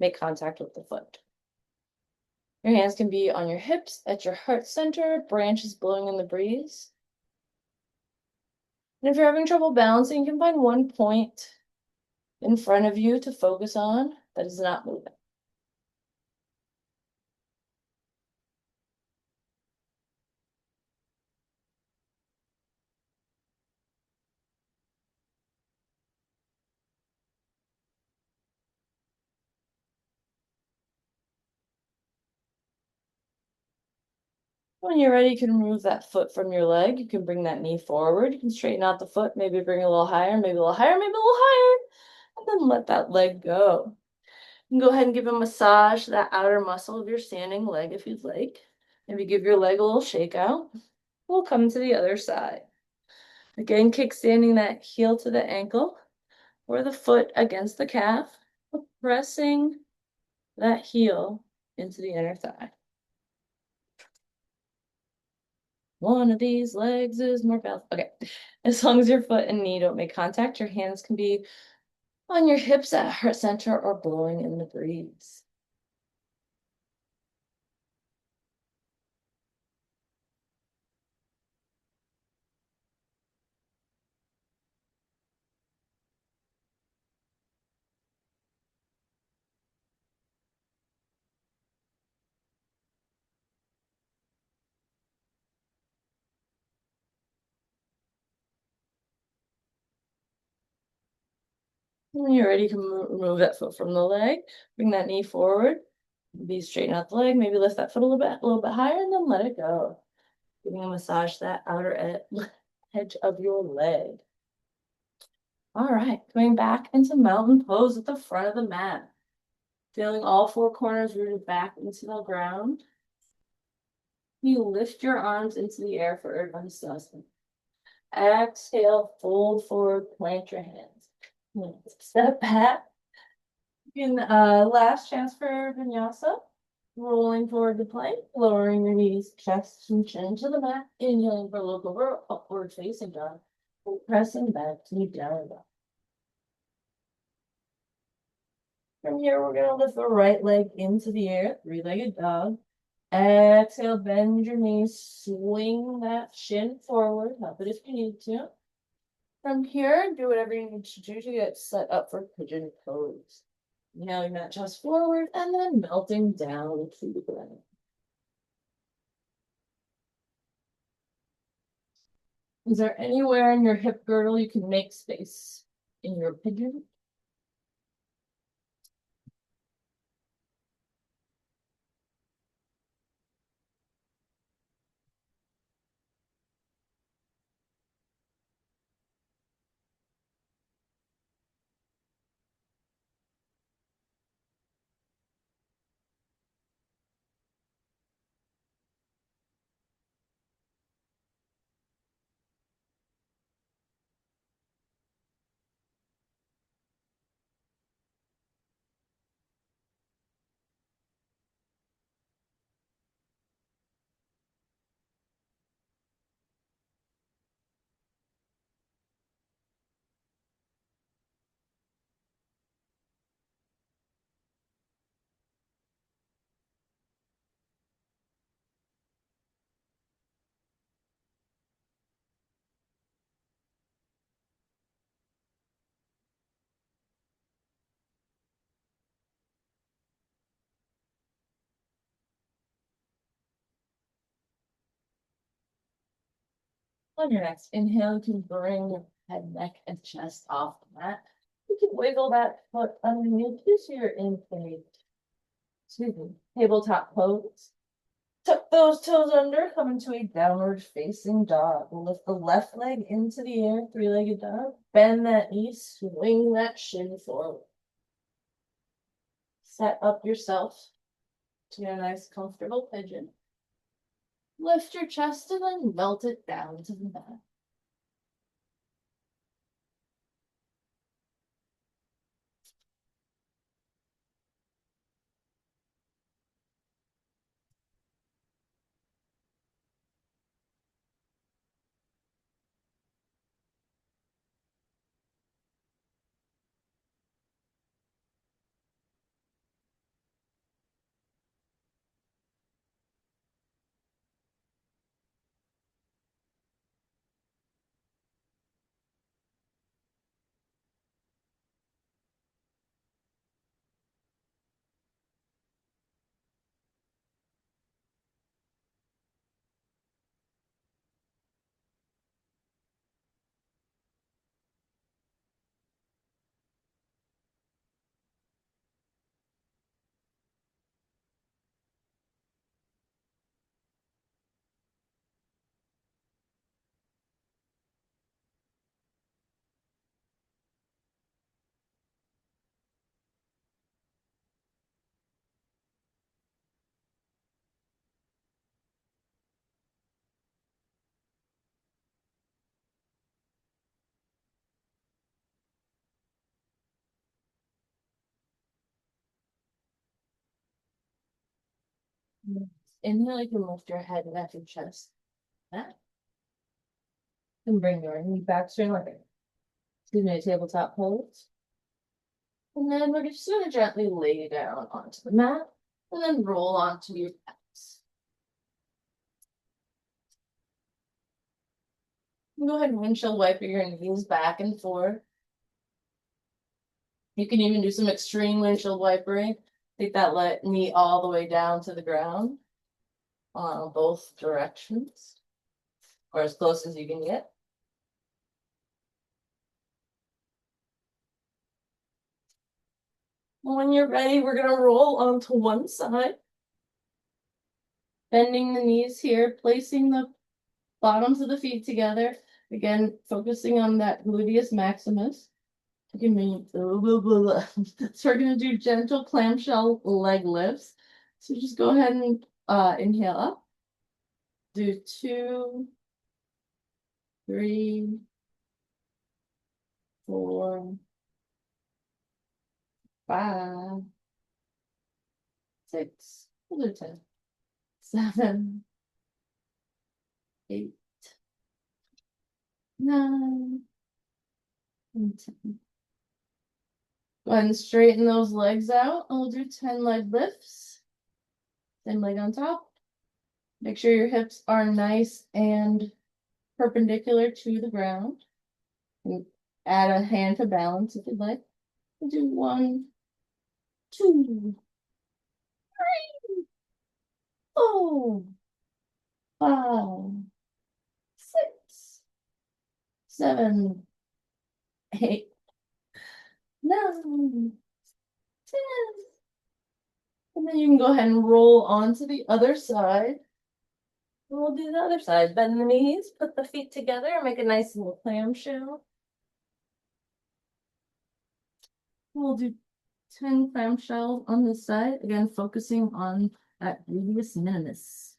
make contact with the foot. Your hands can be on your hips, at your heart center, branches blowing in the breeze. And if you're having trouble balancing, you can find one point in front of you to focus on that is not moving. When you're ready, you can remove that foot from your leg. You can bring that knee forward. You can straighten out the foot, maybe bring it a little higher, maybe a little higher, maybe a little higher. And then let that leg go. You can go ahead and give a massage to that outer muscle of your standing leg if you'd like. Maybe give your leg a little shake out. We'll come to the other side. Again, kickstanding that heel to the ankle or the foot against the calf, pressing that heel into the inner thigh. One of these legs is more balanced. Okay, as long as your foot and knee don't make contact, your hands can be on your hips at heart center or blowing in the breeze. When you're ready, you can remove that foot from the leg, bring that knee forward, maybe straighten out the leg, maybe lift that foot a little bit higher, and then let it go. Giving a massage to that outer edge of your leg. All right, coming back into mountain pose at the front of the mat. Feeling all four corners rooted back into the ground. You lift your arms into the air for Urdhva Hastasana. Exhale, fold forward, plant your hands. Step back. You can last chance for vinyasa. Rolling forward to plank, lowering your knees, chest, and chin to the mat. Inhaling for look over, upward facing dog. Pressing back to down dog. From here, we're gonna lift the right leg into the air, three-legged dog. Exhale, bend your knees, swing that shin forward, help it if you need to. From here, do whatever you need to do to get set up for pigeon pose. Inhaling that chest forward and then melting down to the ground. Is there anywhere in your hip girdle you can make space in your pigeon? On your next inhale, you can bring your head, neck, and chest off the mat. You can wiggle that foot underneath you so you're in a tabletop pose. Tuck those toes under, come into a downward facing dog. Lift the left leg into the air, three-legged dog. Bend that knee, swing that shin forward. Set up yourself to a nice comfortable pigeon. Lift your chest and then melt it down to the mat. Inhale, you can lift your head, neck, and chest. That. And bring your knee back straight leg. Excuse me, tabletop pose. And then we're just gonna gently lay down onto the mat and then roll onto your backs. Go ahead and windshield wiper your knees back and forth. You can even do some extreme windshield wipering. Take that knee all the way down to the ground on both directions, or as close as you can get. When you're ready, we're gonna roll onto one side. Bending the knees here, placing the bottoms of the feet together. Again, focusing on that gluteus maximus. Give me so we're gonna do gentle clamshell leg lifts. So just go ahead and inhale up. Do 2, 3, 4, 5, 6, We'll do 10. 7, 8, 9, and 10. Go ahead and straighten those legs out. And we'll do 10 leg lifts. Same leg on top. Make sure your hips are nice and perpendicular to the ground. And add a hand to balance if you'd like. We'll do 1, 2, 3, 4, 5, 6, 7, 8, 9, 10. And then you can go ahead and roll onto the other side. And we'll do the other side. Bend the knees, put the feet together, make a nice little clamshell. We'll do 10 clamshells on this side, again, focusing on that gluteus minimus.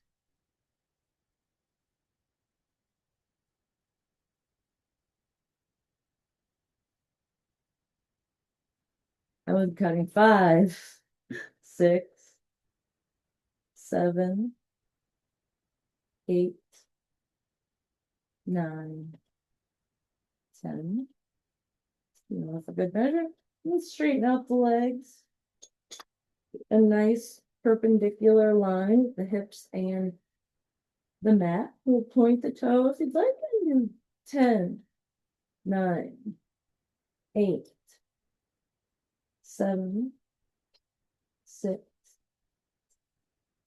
I was counting 5, 6, 7, 8, 9, 10. You know, that's a good measure. Let's straighten out the legs. A nice perpendicular line with the hips and the mat. We'll point the toe if you'd like. And 10, 9, 8, 7, 6,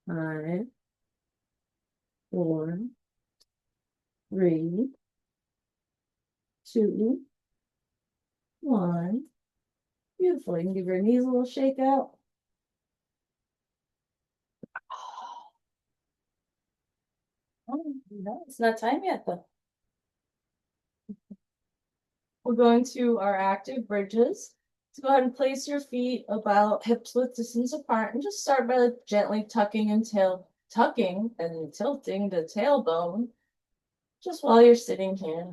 5, 4, 3, 2, 1. Beautiful. You can give your knees a little shake out. Oh, no, it's not time yet though. We're going to our active bridges. So go ahead and place your feet about hips width distance apart and just start by gently tucking and tilting the tailbone just while you're sitting here.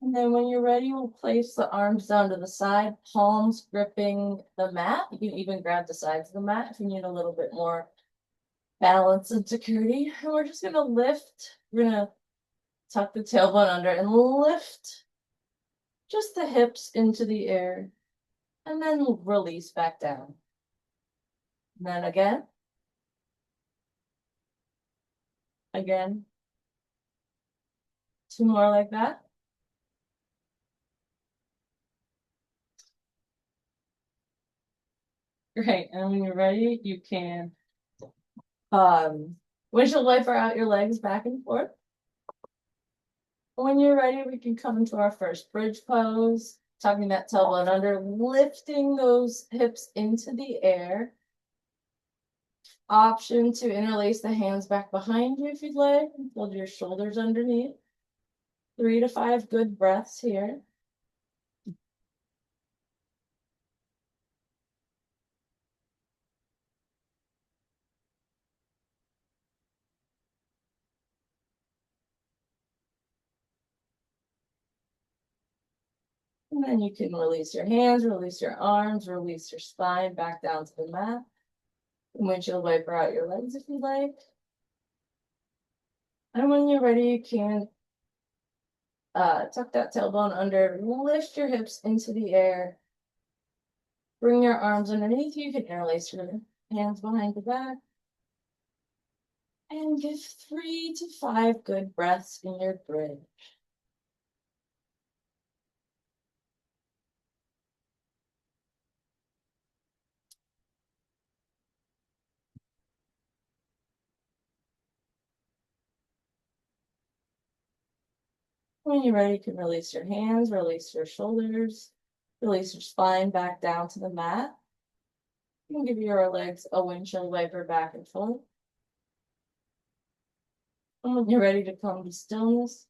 And then when you're ready, we'll place the arms down to the side, palms gripping the mat. You can even grab the sides of the mat if you need a little bit more balance and security. And we're just gonna lift. We're gonna tuck the tailbone under and lift just the hips into the air. And then release back down. And then again. Again. 2 more like that. Great. And when you're ready, you can windshield wiper out your legs back and forth. When you're ready, we can come into our first bridge pose, tucking that tailbone under, lifting those hips into the air. Option to interlace the hands back behind you if you'd like, and fold your shoulders underneath. 3 to 5 good breaths here. And then you can release your hands, release your arms, release your spine back down to the mat. Windshield wiper out your legs if you'd like. And when you're ready, you can tuck that tailbone under, lift your hips into the air. Bring your arms underneath you. You can interlace your hands behind the back. And give 3 to 5 good breaths in your bridge. When you're ready, you can release your hands, release your shoulders, release your spine back down to the mat. You can give your legs a windshield wiper back and forth. And when you're ready to come to stillness,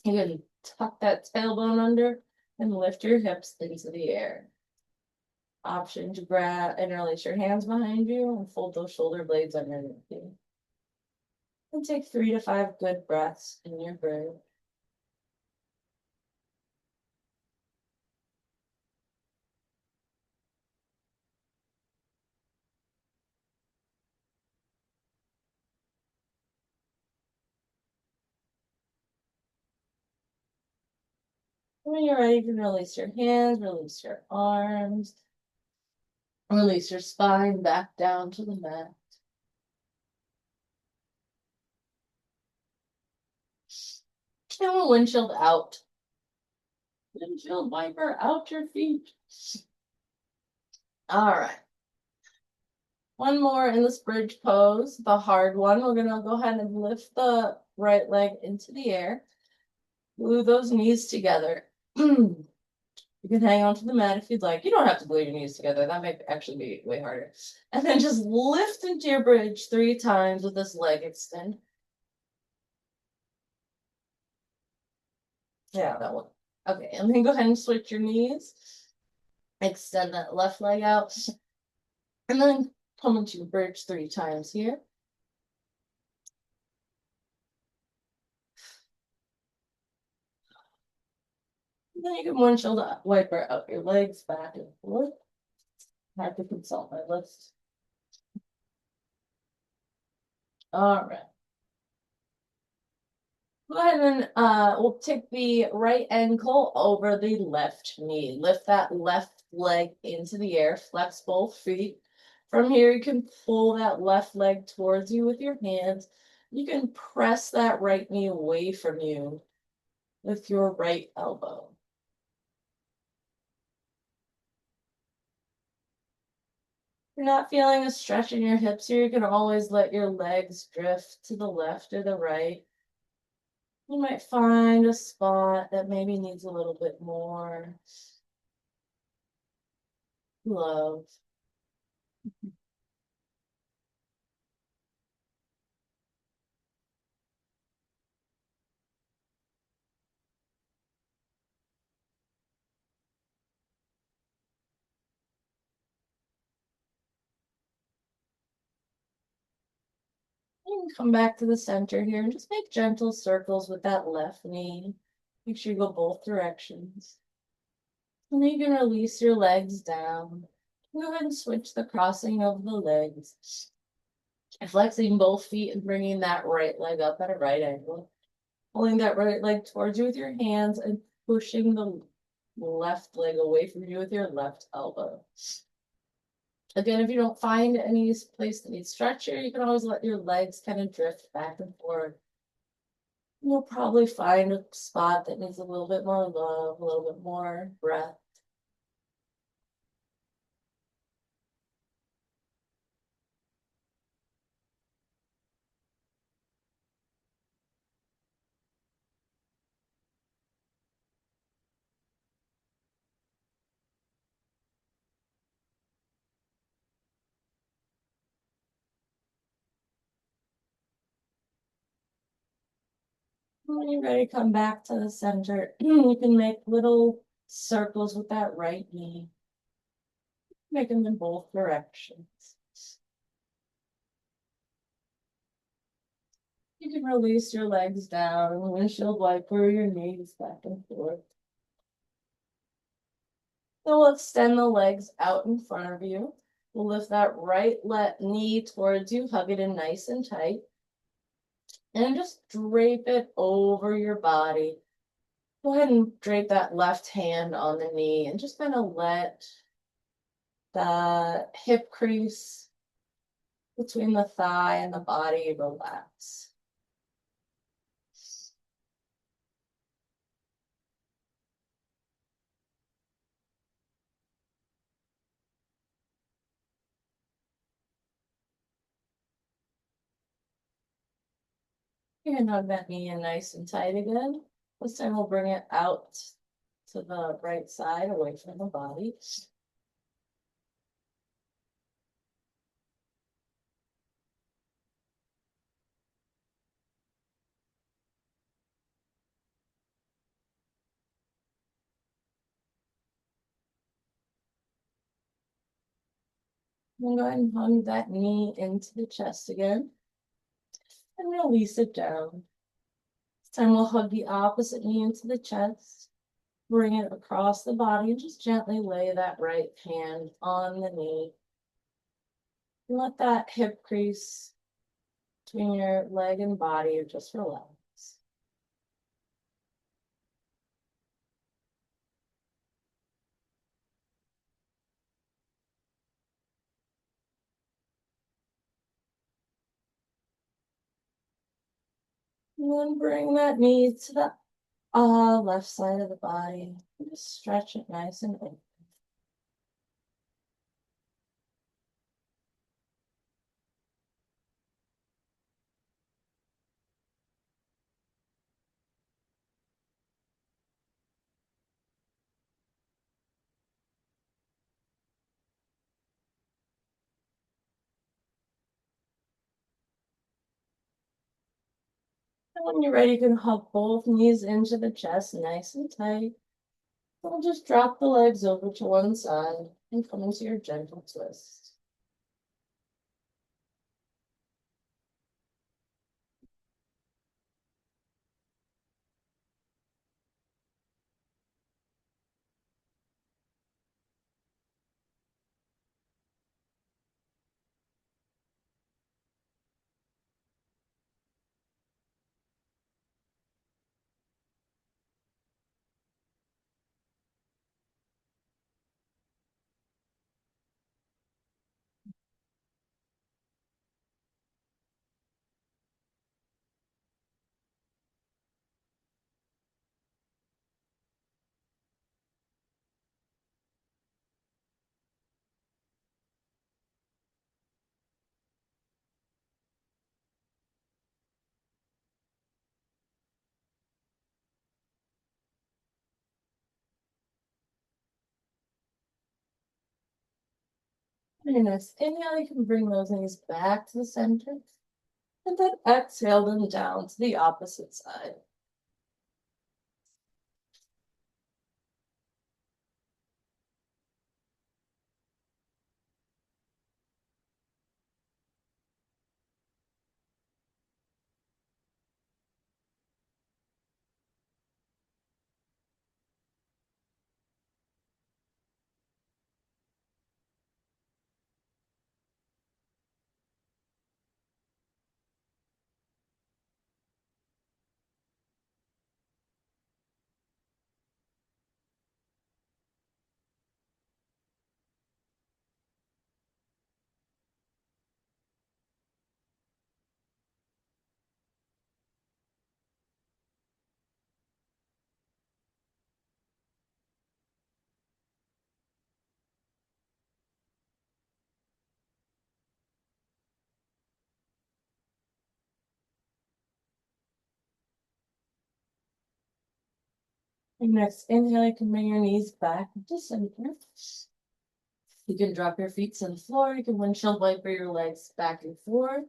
you can tuck that tailbone under and lift your hips into the air. Option to grab, interlace your hands behind you and fold those shoulder blades underneath you. And take 3 to 5 good breaths in your bridge. When you're ready, you can release your hands, release your arms, release your spine back down to the mat. Camel windshield out. Windshield wiper out your feet. All right. One more in this bridge pose, the hard one. We're gonna go ahead and lift the right leg into the air. Glue those knees together. You can hang on to the mat if you'd like. You don't have to glue your knees together. That might actually be way harder. And then just lift into your bridge 3 times with this leg extend. Yeah, that one. Okay, and then go ahead and switch your knees. Extend that left leg out. And then come into your bridge 3 times here. And then you can windshield wiper out your legs back and forth. I have to consult my list. All right. Go ahead and we'll take the right ankle over the left knee. Lift that left leg into the air, flex both feet. From here, you can pull that left leg towards you with your hands. You can press that right knee away from you with your right elbow. If you're not feeling a stretch in your hips here, you can always let your legs drift to the left or the right. You might find a spot that maybe needs a little bit more love. You can come back to the center here and just make gentle circles with that left knee. Make sure you go both directions. And then you can release your legs down. Go ahead and switch the crossing of the legs. Flexing both feet and bringing that right leg up at a right angle. Pulling that right leg towards you with your hands and pushing the left leg away from you with your left elbow. Again, if you don't find any place that needs stretcher, you can always let your legs kind of drift back and forth. You'll probably find a spot that needs a little bit more love, a little bit more breath. When you're ready, come back to the center. You can make little circles with that right knee. Make them in both directions. You can release your legs down, windshield wiper your knees back and forth. Then we'll extend the legs out in front of you. We'll lift that right knee towards you, hug it in nice and tight. And just drape it over your body. Go ahead and drape that left hand on the knee and just kind of let the hip crease between the thigh and the body relax. You can hug that knee in nice and tight again. This time we'll bring it out to the right side away from the body. And go ahead and hug that knee into the chest again. And release it down. This time we'll hug the opposite knee into the chest. Bring it across the body and just gently lay that right hand on the knee. And let that hip crease between your leg and body just relax. And then bring that knee to the left side of the body. And just stretch it nice and open. And when you're ready, you can hug both knees into the chest nice and tight. I'll just drop the legs over to one side and come into your gentle twist. Very nice. Inhale, you can bring those knees back to the center. And then exhale them down to the opposite side. And next inhale, you can bring your knees back to center. You can drop your feet to the floor. You can windshield wiper your legs back and forth.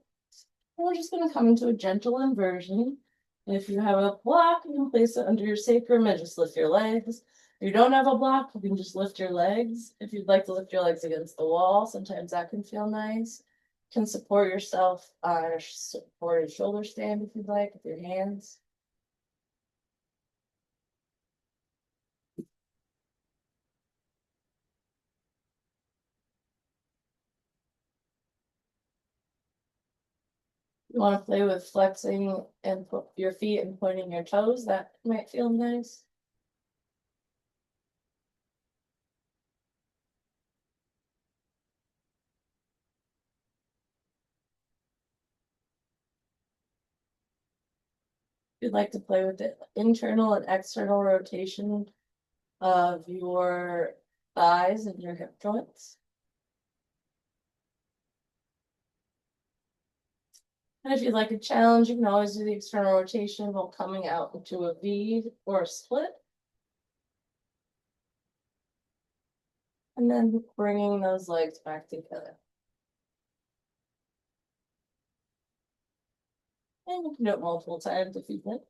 And we're just going to come into a gentle inversion. If you have a block, you can place it under your sacrum and just lift your legs. If you don't have a block, you can just lift your legs. If you'd like to lift your legs against the wall, sometimes that can feel nice. You can support yourself on a supported shoulder stand if you'd like with your hands. You want to play with flexing and put your feet and pointing your toes, that might feel nice. If you'd like to play with the internal and external rotation of your thighs and your hip joints. And if you'd like a challenge, you can always do the external rotation while coming out into a V or a split. And then bringing those legs back together. And you can do it multiple times if you'd like.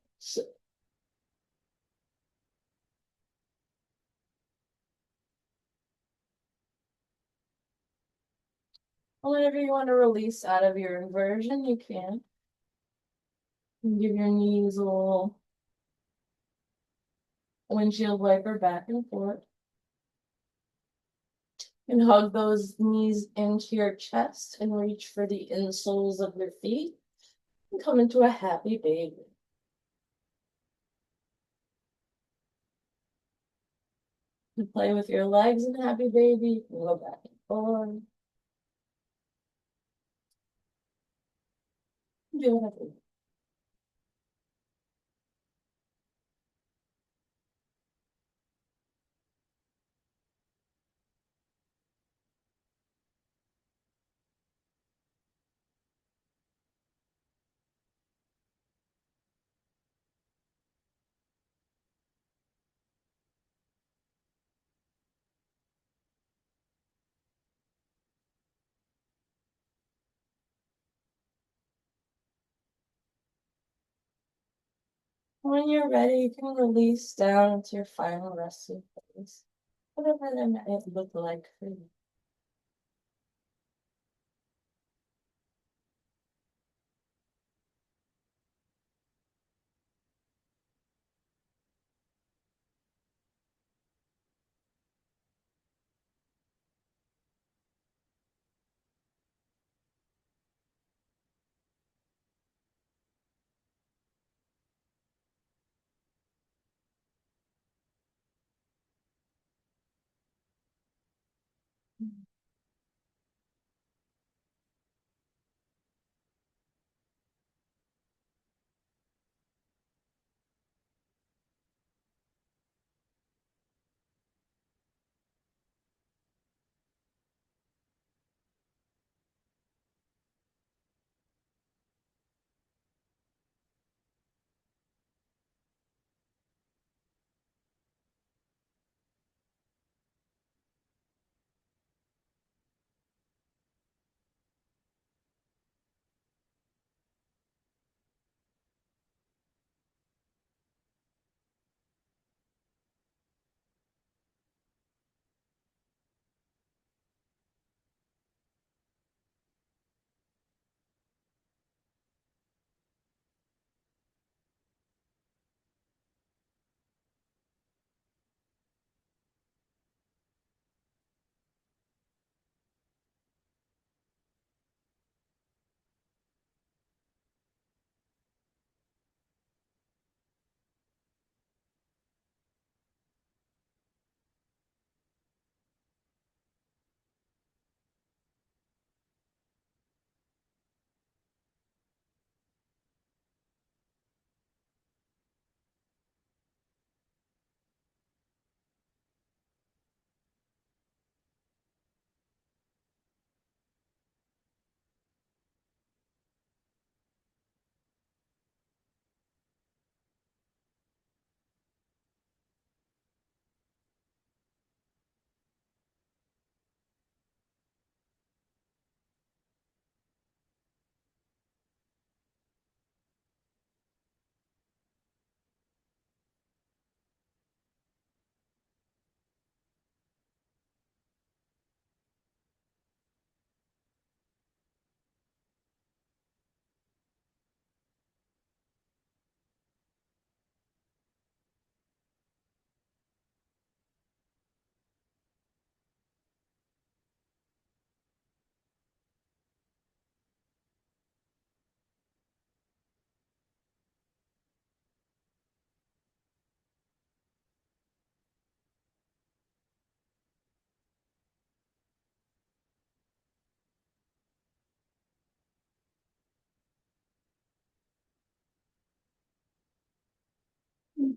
Whenever you want to release out of your inversion, you can. And give your knees a little windshield wiper back and forth. And hug those knees into your chest and reach for the insoles of your feet. And come into a happy baby. You play with your legs in happy baby. You can go back and forth. Do whatever. When you're ready, you can release down into your final resting place, whatever that might look like for you.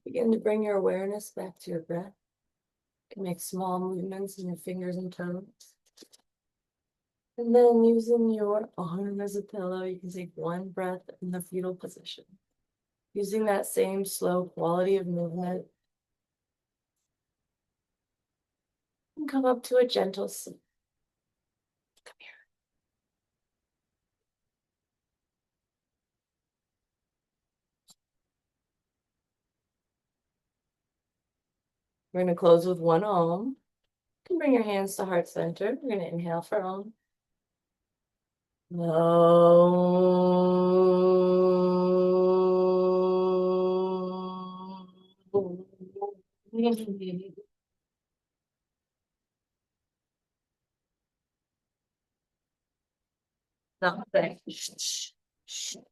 Begin to bring your awareness back to your breath. You can make small movements in your fingers and toes. And then using your arm as a pillow, you can take one breath in the fetal position. Using that same slow quality of movement, and come up to a gentle sleep. Come here. We're going to close with one Om. You can bring your hands to heart center. We're going to inhale for Om. Nothing.